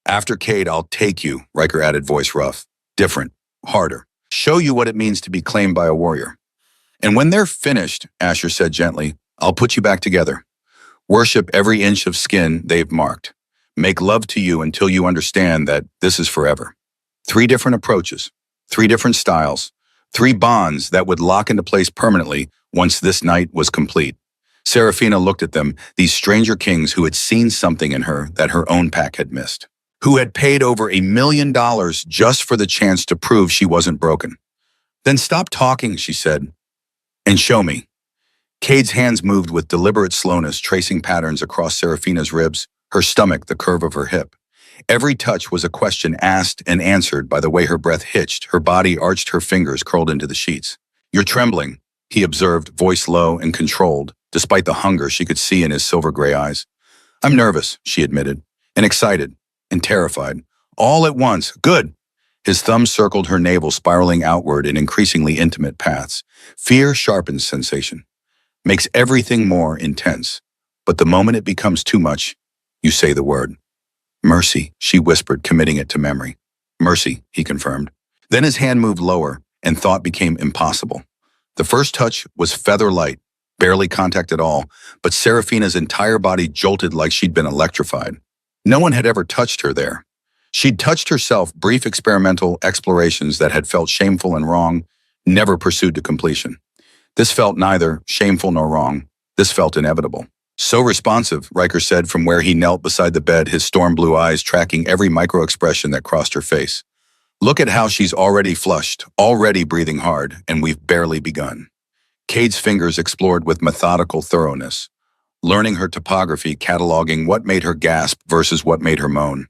After Cade, I'll take you," Riker added, voice rough. "Different. Harder. Show you what it means to be claimed by a warrior. And when they're finished," Asher said gently, "I'll put you back together. Worship every inch of skin they've marked. Make love to you until you understand that this is forever." 3 different approaches, 3 different styles, 3 bonds that would lock into place permanently once this night was complete. Serafina looked at them, these stranger kings who had seen something in her that her own pack had missed, who had paid over $1 million just for the chance to prove she wasn't broken. "Then stop talking," she said, "and show me." Cade's hands moved with deliberate slowness, tracing patterns across Serafina's ribs, her stomach, the curve of her hip. Every touch was a question asked and answered by the way her breath hitched, her body arched, her fingers curled into the sheets. "You're trembling," he observed, voice low and controlled, despite the hunger she could see in his silver gray eyes. "I'm nervous," she admitted, "and excited, and terrified, All at once. Good. His thumb circled her navel, spiraling outward in increasingly intimate paths. Fear sharpens sensation, makes everything more intense. But the moment it becomes too much, you say the word. Mercy, she whispered, committing it to memory. Mercy, he confirmed. Then his hand moved lower, and thought became impossible. The first touch was feather light, barely contact at all, but Seraphina's entire body jolted like she'd been electrified. No one had ever touched her there. She'd touched herself, brief experimental explorations that had felt shameful and wrong, never pursued to completion. This felt neither shameful nor wrong. This felt inevitable. So responsive, Riker said from where he knelt beside the bed, his storm blue eyes tracking every micro-expression that crossed her face. Look at how she's already flushed, already breathing hard, and we've barely begun. Cade's fingers explored with methodical thoroughness, learning her topography, cataloging what made her gasp versus what made her moan.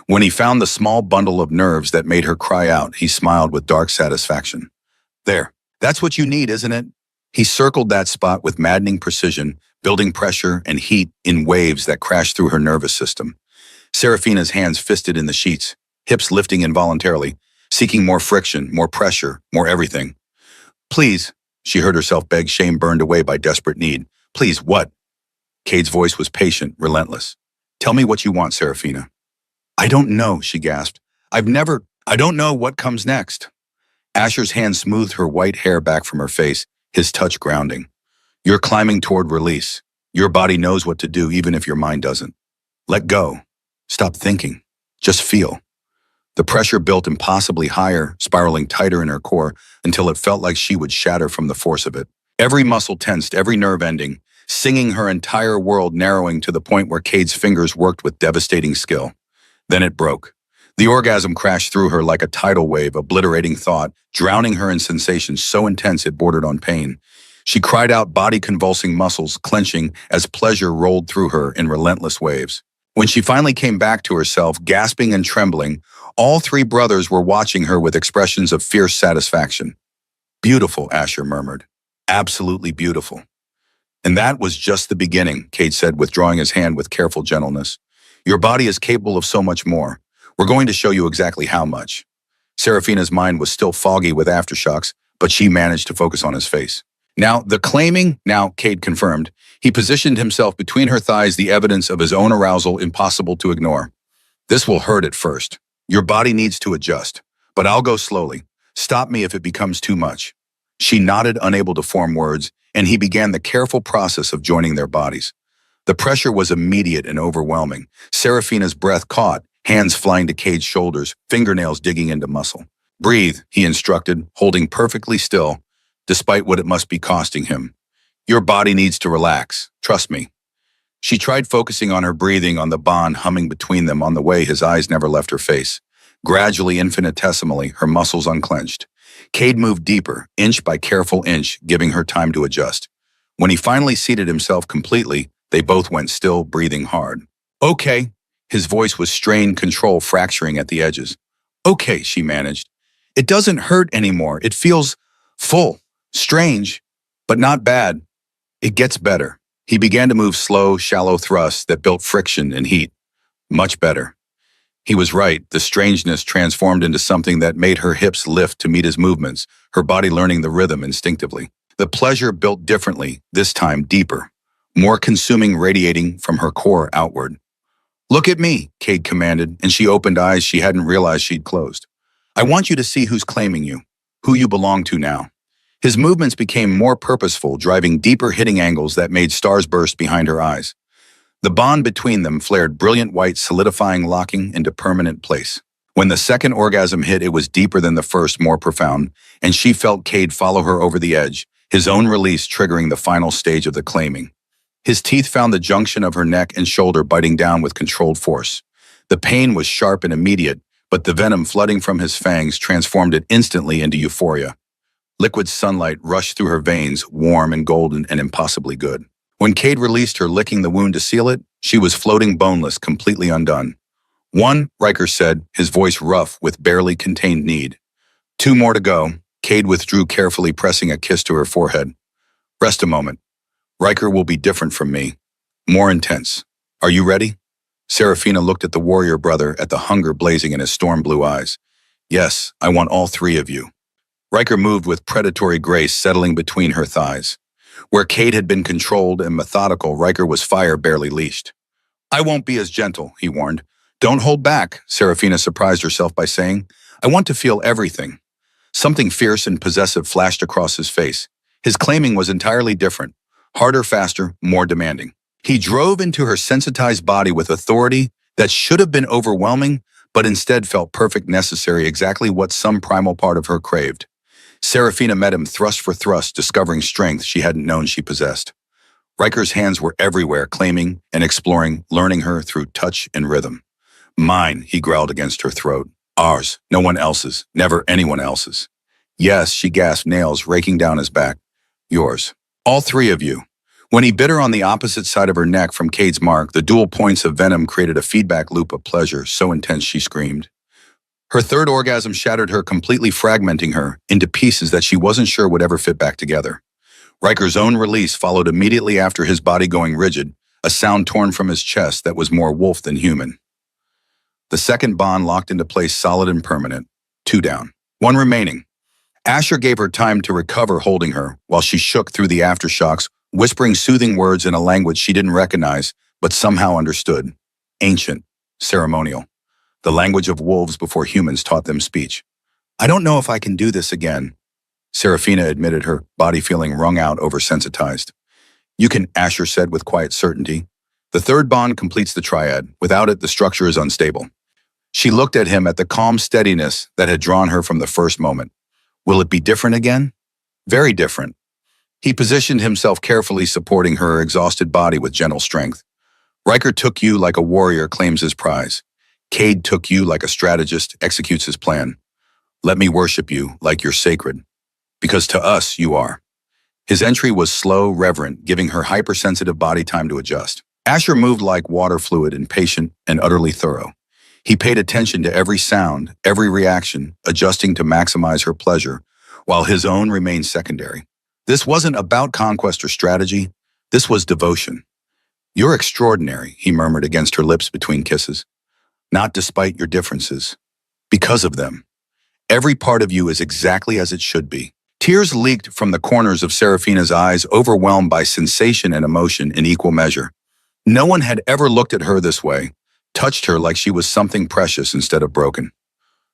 When he found the small bundle of nerves that made her cry out, he smiled with dark satisfaction. There, that's what you need, isn't it? He circled that spot with maddening precision, building pressure and heat in waves that crashed through her nervous system. Seraphina's hands fisted in the sheets, hips lifting involuntarily, seeking more friction, more pressure, more everything. Please, she heard herself beg, shame burned away by desperate need. Please, what? Cade's voice was patient, relentless. Tell me what you want, Seraphina. I don't know, she gasped. I don't know what comes next. Asher's hand smoothed her white hair back from her face, his touch grounding. You're climbing toward release. Your body knows what to do even if your mind doesn't. Let go. Stop thinking. Just feel. The pressure built impossibly higher, spiraling tighter in her core until it felt like she would shatter from the force of it. Every muscle tensed, every nerve ending, singing her entire world narrowing to the point where Cade's fingers worked with devastating skill. Then it broke. The orgasm crashed through her like a tidal wave, obliterating thought, drowning her in sensations so intense it bordered on pain. She cried out, body convulsing, muscles clenching as pleasure rolled through her in relentless waves. When she finally came back to herself, gasping and trembling, all three brothers were watching her with expressions of fierce satisfaction. Beautiful, Asher murmured. Absolutely beautiful. And that was just the beginning, Cade said, withdrawing his hand with careful gentleness. Your body is capable of so much more. We're going to show you exactly how much. Seraphina's mind was still foggy with aftershocks, but she managed to focus on his face. Now, Cade confirmed. He positioned himself between her thighs, the evidence of his own arousal impossible to ignore. This will hurt at first. Your body needs to adjust, but I'll go slowly. Stop me if it becomes too much. She nodded, unable to form words, and he began the careful process of joining their bodies. The pressure was immediate and overwhelming. Seraphina's breath caught, hands flying to Cade's shoulders, fingernails digging into muscle. Breathe, he instructed, holding perfectly still, despite what it must be costing him. Your body needs to relax, trust me. She tried focusing on her breathing, on the bond humming between them. On the way, his eyes never left her face. Gradually, infinitesimally, her muscles unclenched. Cade moved deeper, inch by careful inch, giving her time to adjust. When he finally seated himself completely, they both went still, breathing hard. Okay. His voice was strained, control fracturing at the edges. Okay, she managed. It doesn't hurt anymore. It feels full, strange, but not bad. It gets better. He began to move slow, shallow thrusts that built friction and heat. Much better. He was right. The strangeness transformed into something that made her hips lift to meet his movements, her body learning the rhythm instinctively. The pleasure built differently, this time deeper, more consuming, radiating from her core outward. Look at me, Cade commanded, and she opened eyes she hadn't realized she'd closed. I want you to see who's claiming you, who you belong to now. His movements became more purposeful, driving deeper hitting angles that made stars burst behind her eyes. The bond between them flared brilliant white, solidifying, locking into permanent place. When the second orgasm hit, it was deeper than the first, more profound, and she felt Cade follow her over the edge, his own release triggering the final stage of the claiming. His teeth found the junction of her neck and shoulder, biting down with controlled force. The pain was sharp and immediate, but the venom flooding from his fangs transformed it instantly into euphoria. Liquid sunlight rushed through her veins, warm and golden and impossibly good. When Cade released her, licking the wound to seal it, she was floating boneless, completely undone. One, Riker said, his voice rough with barely contained need. 2 more to go. Cade withdrew carefully, pressing a kiss to her forehead. Rest a moment. Riker will be different from me. More intense. Are you ready? Serafina looked at the warrior brother, at the hunger blazing in his storm blue eyes. Yes, I want all three of you. Riker moved with predatory grace, settling between her thighs. Where Cade had been controlled and methodical, Riker was fire barely leashed. I won't be as gentle, he warned. Don't hold back, Serafina surprised herself by saying. I want to feel everything. Something fierce and possessive flashed across his face. His claiming was entirely different. Harder, faster, more demanding. He drove into her sensitized body with authority that should have been overwhelming, but instead felt perfect, necessary, exactly what some primal part of her craved. Serafina met him thrust for thrust, discovering strength she hadn't known she possessed. Riker's hands were everywhere, claiming and exploring, learning her through touch and rhythm. Mine, he growled against her throat. Ours, no one else's, never anyone else's. Yes, she gasped, nails raking down his back. Yours. All three of you. When he bit her on the opposite side of her neck from Cade's mark, the dual points of venom created a feedback loop of pleasure so intense she screamed. Her third orgasm shattered her, completely fragmenting her into pieces that she wasn't sure would ever fit back together. Riker's own release followed immediately after, his body going rigid, a sound torn from his chest that was more wolf than human. The second bond locked into place, solid and permanent. 2 down. 1 remaining. Asher gave her time to recover, holding her, while she shook through the aftershocks, whispering soothing words in a language she didn't recognize, but somehow understood. Ancient. Ceremonial. The language of wolves before humans taught them speech. I don't know if I can do this again, Serafina admitted, her body feeling wrung out, oversensitized. You can, Asher said with quiet certainty. The third bond completes the triad. Without it, the structure is unstable. She looked at him, at the calm steadiness that had drawn her from the first moment. Will it be different again? Very different. He positioned himself carefully, supporting her exhausted body with gentle strength. Riker took you like a warrior claims his prize. Cade took you like a strategist executes his plan. Let me worship you like you're sacred. Because to us, you are. His entry was slow, reverent, giving her hypersensitive body time to adjust. Asher moved like water, fluid and patient and utterly thorough. He paid attention to every sound, every reaction, adjusting to maximize her pleasure, while his own remained secondary. This wasn't about conquest or strategy. This was devotion. You're extraordinary, he murmured against her lips between kisses. Not despite your differences. Because of them. Every part of you is exactly as it should be. Tears leaked from the corners of Serafina's eyes, overwhelmed by sensation and emotion in equal measure. No one had ever looked at her this way, touched her like she was something precious instead of broken.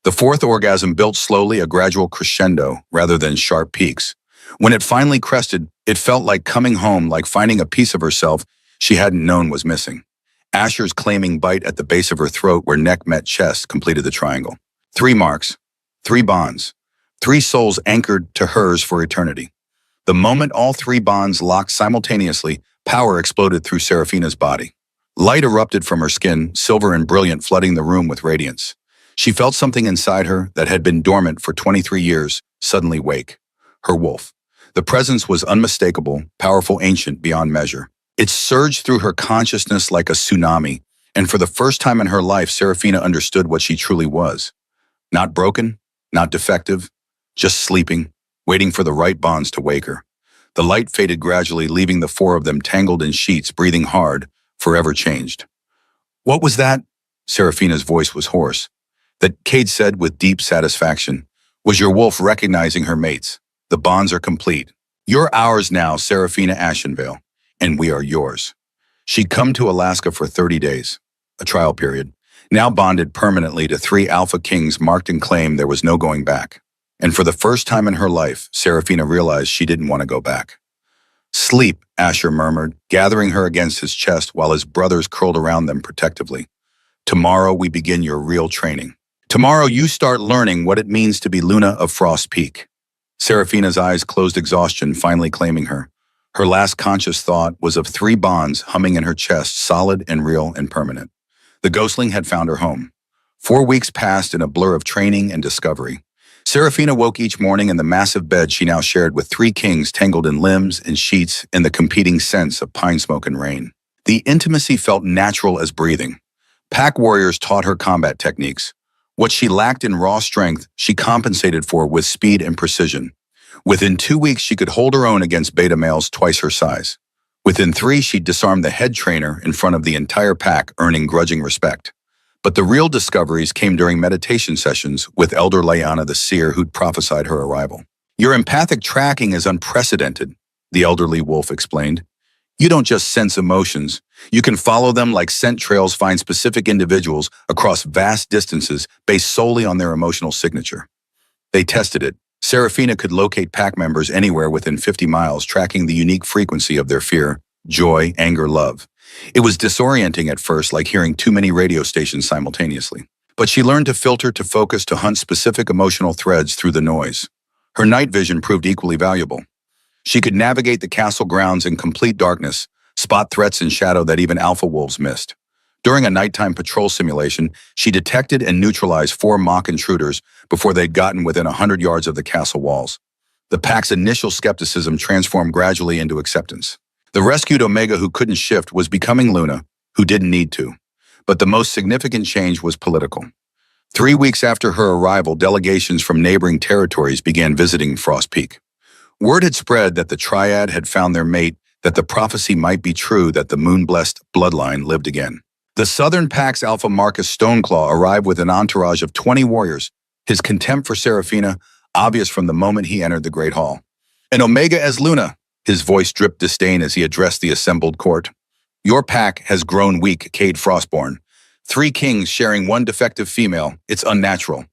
The fourth orgasm built slowly, a gradual crescendo rather than sharp peaks. When it finally crested, it felt like coming home, like finding a piece of herself she hadn't known was missing. Asher's claiming bite at the base of her throat, where neck met chest, completed the triangle. 3 marks, 3 bonds, 3 souls anchored to hers for eternity. The moment all 3 bonds locked simultaneously, power exploded through Serafina's body. Light erupted from her skin, silver and brilliant, flooding the room with radiance. She felt something inside her that had been dormant for 23 years suddenly wake. Her wolf. The presence was unmistakable, powerful, ancient beyond measure. It surged through her consciousness like a tsunami, and for the first time in her life, Serafina understood what she truly was. Not broken, not defective, just sleeping, waiting for the right bonds to wake her. The light faded gradually, leaving the 4 of them tangled in sheets, breathing hard, forever changed. What was that? Serafina's voice was hoarse. That, Cade said with deep satisfaction, was your wolf recognizing her mates. The bonds are complete. You're ours now, Serafina Ashenvale, and we are yours. She'd come to Alaska for 30 days, a trial period, now bonded permanently to 3 alpha kings, marked and claimed there was no going back. And for the first time in her life, Serafina realized she didn't want to go back. Sleep, Asher murmured, gathering her against his chest while his brothers curled around them protectively. Tomorrow we begin your real training. Tomorrow you start learning what it means to be Luna of Frost Peak. Serafina's eyes closed, exhaustion finally claiming her. Her last conscious thought was of 3 bonds humming in her chest, solid and real and permanent. The ghostling had found her home. 4 weeks passed in a blur of training and discovery. Serafina woke each morning in the massive bed she now shared with 3 kings, tangled in limbs and sheets in the competing scents of pine smoke and rain. The intimacy felt natural as breathing. Pack warriors taught her combat techniques. What she lacked in raw strength, she compensated for with speed and precision. Within 2 weeks, she could hold her own against beta males twice her size. Within 3, she disarmed the head trainer in front of the entire pack, earning grudging respect. But the real discoveries came during meditation sessions with Elder Layana the seer who'd prophesied her arrival. Your empathic tracking is unprecedented, the elderly wolf explained. You don't just sense emotions. You can follow them like scent trails, find specific individuals across vast distances based solely on their emotional signature. They tested it. Serafina could locate pack members anywhere within 50 miles, tracking the unique frequency of their fear, joy, anger, love. It was disorienting at first, like hearing too many radio stations simultaneously. But she learned to filter, to focus, to hunt specific emotional threads through the noise. Her night vision proved equally valuable. She could navigate the castle grounds in complete darkness, spot threats in shadow that even alpha wolves missed. During a nighttime patrol simulation, she detected and neutralized 4 mock intruders before they'd gotten within 100 yards of the castle walls. The pack's initial skepticism transformed gradually into acceptance. The rescued Omega who couldn't shift was becoming Luna, who didn't need to. But the most significant change was political. 3 weeks after her arrival, delegations from neighboring territories began visiting Frost Peak. Word had spread that the Triad had found their mate, that the prophecy might be true, that the moon-blessed bloodline lived again. The Southern Pack's Alpha Marcus Stoneclaw arrived with an entourage of 20 warriors, his contempt for Serafina obvious from the moment he entered the Great Hall. "And Omega as Luna," his voice dripped disdain as he addressed the assembled court. "Your pack has grown weak, Cade Frostborn. 3 kings sharing 1 defective female. It's unnatural."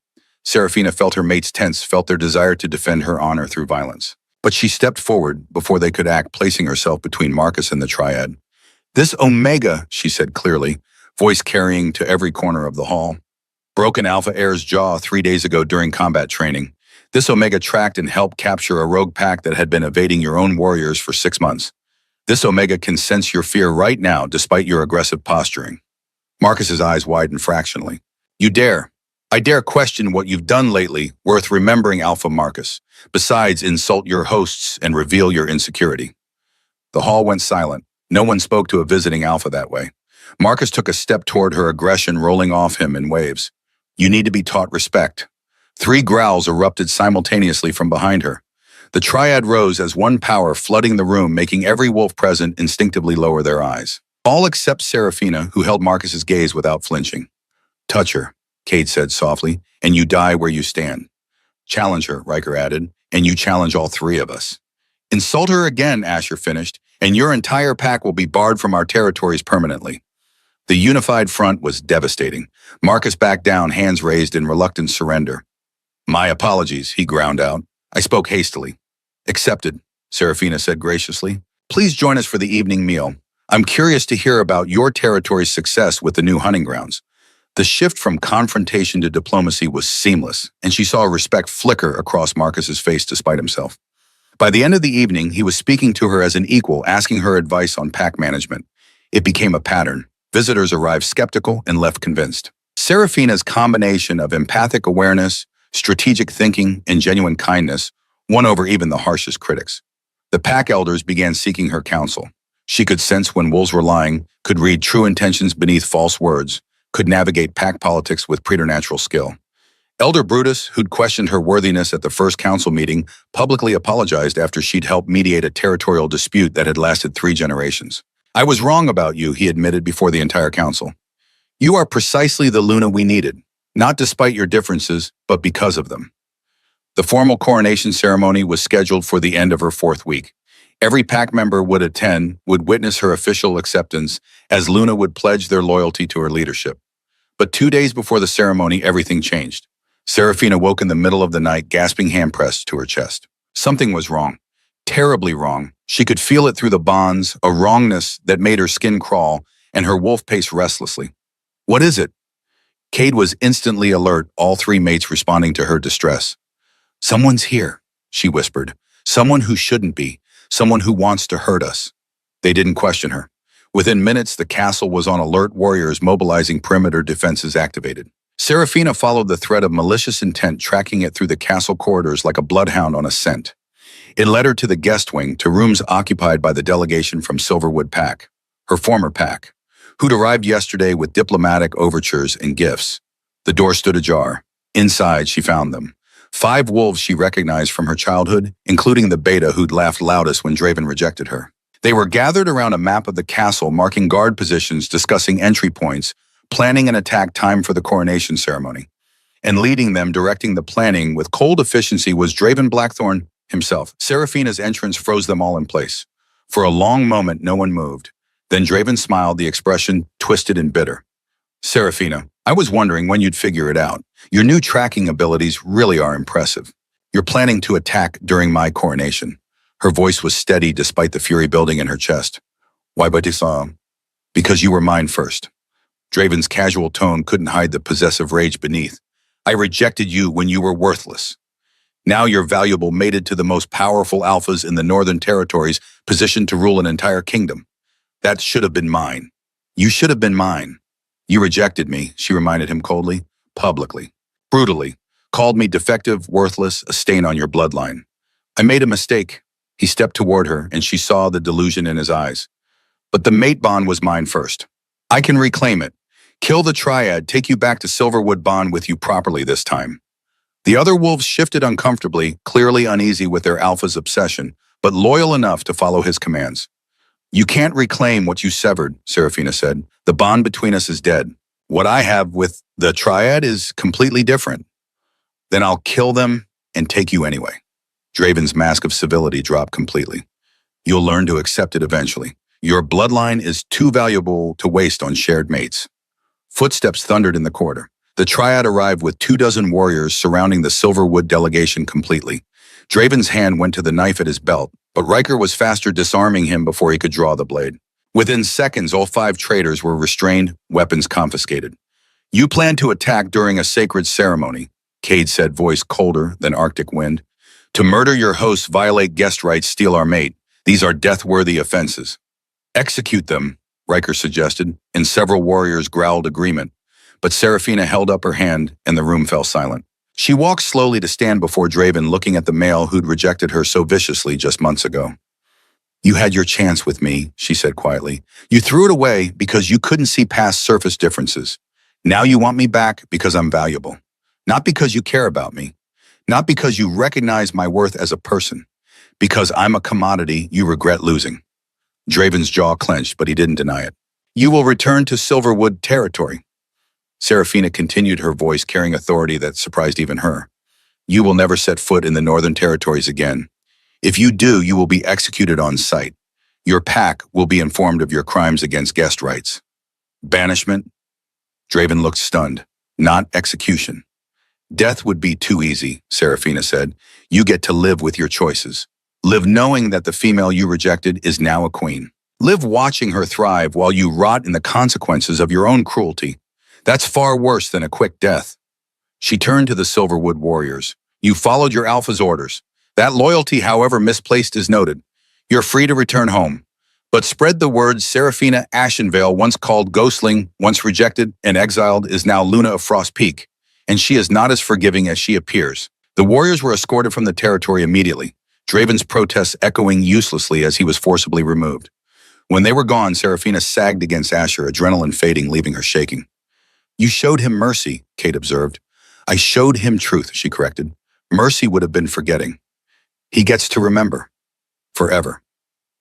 Serafina felt her mates tense, felt their desire to defend her honor through violence. But she stepped forward before they could act, placing herself between Marcus and the Triad. "This Omega," she said clearly, voice carrying to every corner of the hall, "broke an Alpha Heir's jaw 3 days ago during combat training. This Omega tracked and helped capture a rogue pack that had been evading your own warriors for 6 months. This Omega can sense your fear right now, despite your aggressive posturing." Marcus's eyes widened fractionally. "You dare? I dare question what you've done lately, worth remembering, Alpha Marcus. Besides, insult your hosts and reveal your insecurity." The hall went silent. No one spoke to a visiting Alpha that way. Marcus took a step toward her, aggression rolling off him in waves. "You need to be taught respect." 3 growls erupted simultaneously from behind her. The Triad rose as one power, flooding the room, making every wolf present instinctively lower their eyes. All except Serafina, who held Marcus's gaze without flinching. "Touch her," Cade said softly, "and you die where you stand." "Challenge her," Riker added, "and you challenge all 3 of us." "Insult her again," Asher finished, "and your entire pack will be barred from our territories permanently." The unified front was devastating. Marcus backed down, hands raised in reluctant surrender. "My apologies," he ground out. "I spoke hastily." "Accepted," Serafina said graciously. "Please join us for the evening meal. I'm curious to hear about your territory's success with the new hunting grounds." The shift from confrontation to diplomacy was seamless, and she saw respect flicker across Marcus's face despite himself. By the end of the evening, he was speaking to her as an equal, asking her advice on pack management. It became a pattern. Visitors arrived skeptical and left convinced. Serafina's combination of empathic awareness, strategic thinking, and genuine kindness won over even the harshest critics. The pack elders began seeking her counsel. She could sense when wolves were lying, could read true intentions beneath false words, could navigate pack politics with preternatural skill. Elder Brutus, who'd questioned her worthiness at the first council meeting, publicly apologized after she'd helped mediate a territorial dispute that had lasted 3 generations. "I was wrong about you," he admitted before the entire council. "You are precisely the Luna we needed, not despite your differences, but because of them." The formal coronation ceremony was scheduled for the end of her 4th week. Every pack member would attend, would witness her official acceptance, as Luna would pledge their loyalty to her leadership. But 2 days before the ceremony, everything changed. Serafina woke in the middle of the night, gasping hand pressed to her chest. Something was wrong. Terribly wrong. She could feel it through the bonds, a wrongness that made her skin crawl, and her wolf paced restlessly. "What is it?" Cade was instantly alert, all 3 mates responding to her distress. "Someone's here," she whispered. "Someone who shouldn't be. Someone who wants to hurt us." They didn't question her. Within minutes, the castle was on alert, warriors mobilizing, perimeter defenses activated. Serafina followed the thread of malicious intent, tracking it through the castle corridors like a bloodhound on a scent. It led her to the guest wing, to rooms occupied by the delegation from Silverwood Pack, her former pack, who'd arrived yesterday with diplomatic overtures and gifts. The door stood ajar. Inside, she found them. 5 wolves she recognized from her childhood, including the beta who'd laughed loudest when Draven rejected her. They were gathered around a map of the castle, marking guard positions, discussing entry points, planning an attack time for the coronation ceremony. And leading them, directing the planning with cold efficiency, was Draven Blackthorn himself. Seraphina's entrance froze them all in place. For a long moment, no one moved. Then Draven smiled, the expression twisted and bitter. Seraphina, I was wondering when you'd figure it out. Your new tracking abilities really are impressive. You're planning to attack during my coronation. Her voice was steady despite the fury building in her chest. Why, Batisa? Because you were mine first. Draven's casual tone couldn't hide the possessive rage beneath. I rejected you when you were worthless. Now you're valuable, mated to the most powerful alphas in the Northern Territories, positioned to rule an entire kingdom. That should have been mine. You should have been mine. You rejected me, she reminded him coldly, publicly, brutally, called me defective, worthless, a stain on your bloodline. I made a mistake. He stepped toward her, and she saw the delusion in his eyes. But the mate bond was mine first. I can reclaim it. Kill the Triad, take you back to Silverwood, bond with you properly this time. The other wolves shifted uncomfortably, clearly uneasy with their alpha's obsession, but loyal enough to follow his commands. You can't reclaim what you severed, Seraphina said. The bond between us is dead. What I have with the Triad is completely different. Then I'll kill them and take you anyway. Draven's mask of civility dropped completely. You'll learn to accept it eventually. Your bloodline is too valuable to waste on shared mates. Footsteps thundered in the corridor. The Triad arrived with 24 warriors surrounding the Silverwood delegation completely. Draven's hand went to the knife at his belt, but Riker was faster, disarming him before he could draw the blade. Within seconds, all 5 traitors were restrained, weapons confiscated. You plan to attack during a sacred ceremony, Cade said, voice colder than Arctic wind. To murder your hosts, violate guest rights, steal our mate. These are death-worthy offenses. Execute them, Riker suggested, and several warriors growled agreement. But Seraphina held up her hand, and the room fell silent. She walked slowly to stand before Draven, looking at the male who'd rejected her so viciously just months ago. You had your chance with me, she said quietly. You threw it away because you couldn't see past surface differences. Now you want me back because I'm valuable. Not because you care about me. Not because you recognize my worth as a person. Because I'm a commodity you regret losing. Draven's jaw clenched, but he didn't deny it. You will return to Silverwood territory. Seraphina continued, her voice carrying authority that surprised even her. You will never set foot in the Northern Territories again. If you do, you will be executed on sight. Your pack will be informed of your crimes against guest rights. Banishment? Draven looked stunned. Not execution. Death would be too easy, Seraphina said. You get to live with your choices. Live knowing that the female you rejected is now a queen. Live watching her thrive while you rot in the consequences of your own cruelty. That's far worse than a quick death. She turned to the Silverwood warriors. You followed your alpha's orders. That loyalty, however misplaced, is noted. You're free to return home. But spread the word Seraphina Ashenvale, once called Ghostling, once rejected and exiled, is now Luna of Frost Peak. And she is not as forgiving as she appears. The warriors were escorted from the territory immediately, Draven's protests echoing uselessly as he was forcibly removed. When they were gone, Seraphina sagged against Asher, adrenaline fading, leaving her shaking. You showed him mercy, Kate observed. I showed him truth, she corrected. Mercy would have been forgetting. He gets to remember. Forever.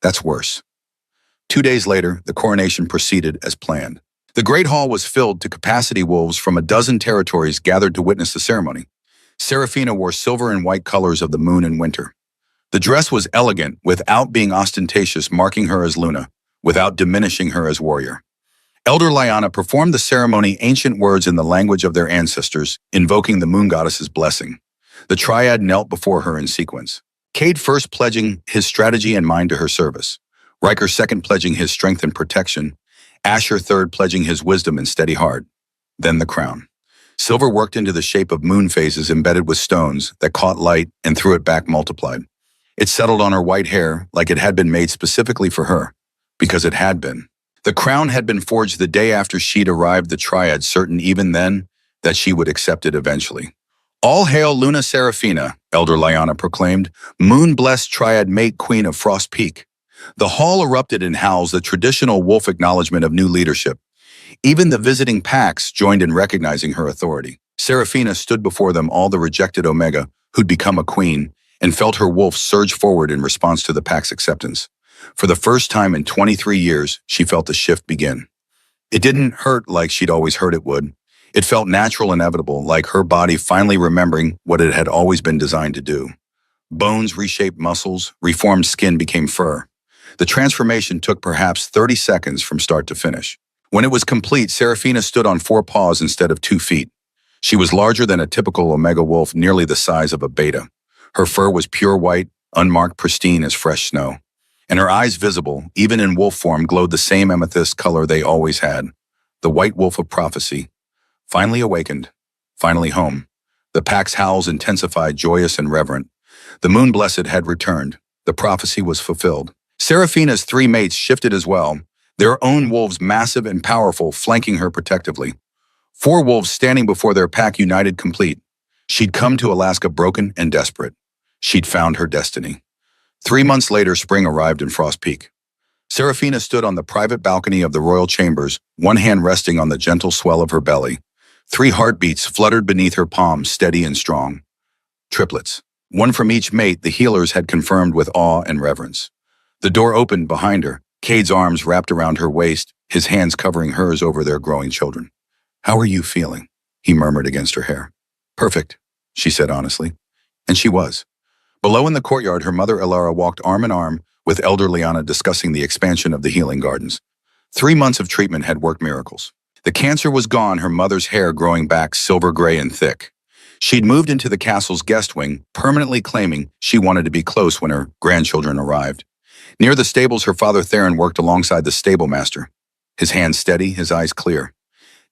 That's worse. 2 days later, the coronation proceeded as planned. The Great Hall was filled to capacity. Wolves from a dozen territories gathered to witness the ceremony. Seraphina wore silver and white colors of the moon in winter. The dress was elegant without being ostentatious, marking her as Luna, without diminishing her as warrior. Elder Lyanna performed the ceremony, ancient words in the language of their ancestors, invoking the moon goddess's blessing. The Triad knelt before her in sequence. Cade first pledging his strategy and mind to her service. Riker second pledging his strength and protection. Asher third pledging his wisdom and steady heart. Then the crown. Silver worked into the shape of moon phases embedded with stones that caught light and threw it back multiplied. It settled on her white hair like it had been made specifically for her, because it had been. The crown had been forged the day after she'd arrived, the Triad certain even then that she would accept it eventually. All hail Luna Seraphina, Elder Lyanna proclaimed, moon-blessed Triad mate queen of Frost Peak. The hall erupted in howls, the traditional wolf acknowledgement of new leadership. Even the visiting packs joined in recognizing her authority. Seraphina stood before them, all the rejected Omega, who'd become a queen, and felt her wolf surge forward in response to the pack's acceptance. For the first time in 23 years, she felt the shift begin. It didn't hurt like she'd always heard it would. It felt natural, inevitable, like her body finally remembering what it had always been designed to do. Bones reshaped muscles, reformed skin became fur. The transformation took perhaps 30 seconds from start to finish. When it was complete, Serafina stood on 4 paws instead of 2 feet. She was larger than a typical omega wolf, nearly the size of a beta. Her fur was pure white, unmarked, pristine as fresh snow. And her eyes, visible, even in wolf form, glowed the same amethyst color they always had. The white wolf of prophecy. Finally awakened. Finally home. The pack's howls intensified, joyous and reverent. The moon blessed had returned. The prophecy was fulfilled. Serafina's 3 mates shifted as well, their own wolves massive and powerful, flanking her protectively. 4 wolves standing before their pack, united, complete. She'd come to Alaska broken and desperate. She'd found her destiny. 3 months later, spring arrived in Frost Peak. Serafina stood on the private balcony of the royal chambers, one hand resting on the gentle swell of her belly. 3 heartbeats fluttered beneath her palms, steady and strong. Triplets. 1 from each mate, the healers had confirmed with awe and reverence. The door opened behind her, Cade's arms wrapped around her waist, his hands covering hers over their growing children. "How are you feeling?" he murmured against her hair. "Perfect," she said honestly. And she was. Below in the courtyard, her mother Elara walked arm in arm with elder Liana, discussing the expansion of the healing gardens. 3 months of treatment had worked miracles. The cancer was gone, her mother's hair growing back silver gray and thick. She'd moved into the castle's guest wing, permanently claiming she wanted to be close when her grandchildren arrived. Near the stables, her father Theron worked alongside the stable master. His hands steady, his eyes clear.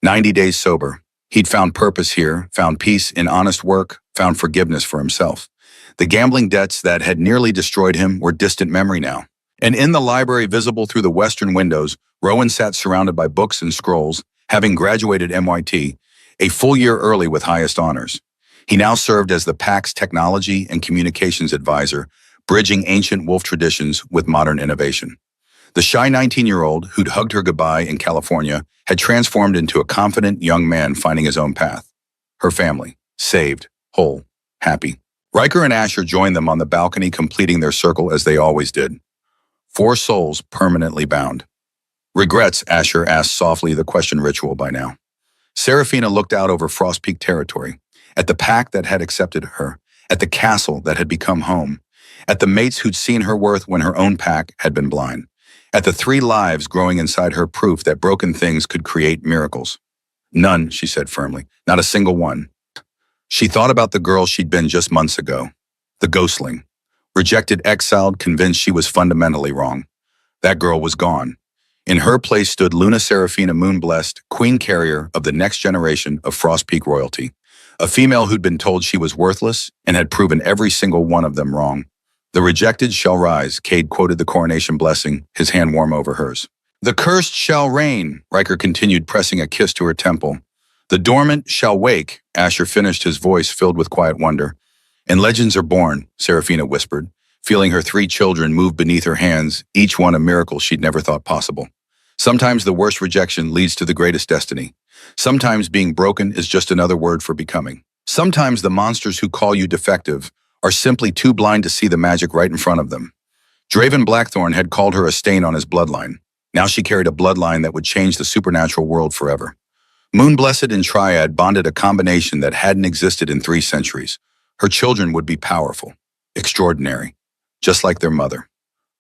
90 days sober. He'd found purpose here, found peace in honest work, found forgiveness for himself. The gambling debts that had nearly destroyed him were distant memory now. And in the library visible through the western windows, Rowan sat surrounded by books and scrolls, having graduated MIT, a full year early with highest honors. He now served as the PAC's technology and communications advisor, bridging ancient wolf traditions with modern innovation. The shy 19-year-old who'd hugged her goodbye in California had transformed into a confident young man finding his own path. Her family, saved, whole, happy. Riker and Asher joined them on the balcony, completing their circle as they always did. 4 souls permanently bound. "Regrets?" Asher asked softly, the question ritual by now. Serafina looked out over Frost Peak territory, at the pack that had accepted her, at the castle that had become home, at the mates who'd seen her worth when her own pack had been blind, at the 3 lives growing inside her, proof that broken things could create miracles. "None," she said firmly, "not a single one." She thought about the girl she'd been just months ago, the ghostling, rejected, exiled, convinced she was fundamentally wrong. That girl was gone. In her place stood Luna Serafina, moon-blessed, queen carrier of the next generation of Frost Peak royalty, a female who'd been told she was worthless and had proven every single one of them wrong. "The rejected shall rise," Cade quoted the coronation blessing, his hand warm over hers. "The cursed shall reign," Riker continued, pressing a kiss to her temple. "The dormant shall wake," Asher finished, his voice filled with quiet wonder. "And legends are born," Serafina whispered, feeling her 3 children move beneath her hands, each one a miracle she'd never thought possible. Sometimes the worst rejection leads to the greatest destiny. Sometimes being broken is just another word for becoming. Sometimes the monsters who call you defective are simply too blind to see the magic right in front of them. Draven Blackthorn had called her a stain on his bloodline. Now she carried a bloodline that would change the supernatural world forever. Moon-blessed and Triad bonded, a combination that hadn't existed in 3 centuries. Her children would be powerful, extraordinary, just like their mother.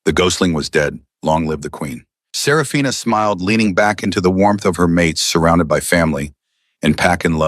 The ghostling was dead. Long live the queen. Serafina smiled, leaning back into the warmth of her mates, surrounded by family and pack and love.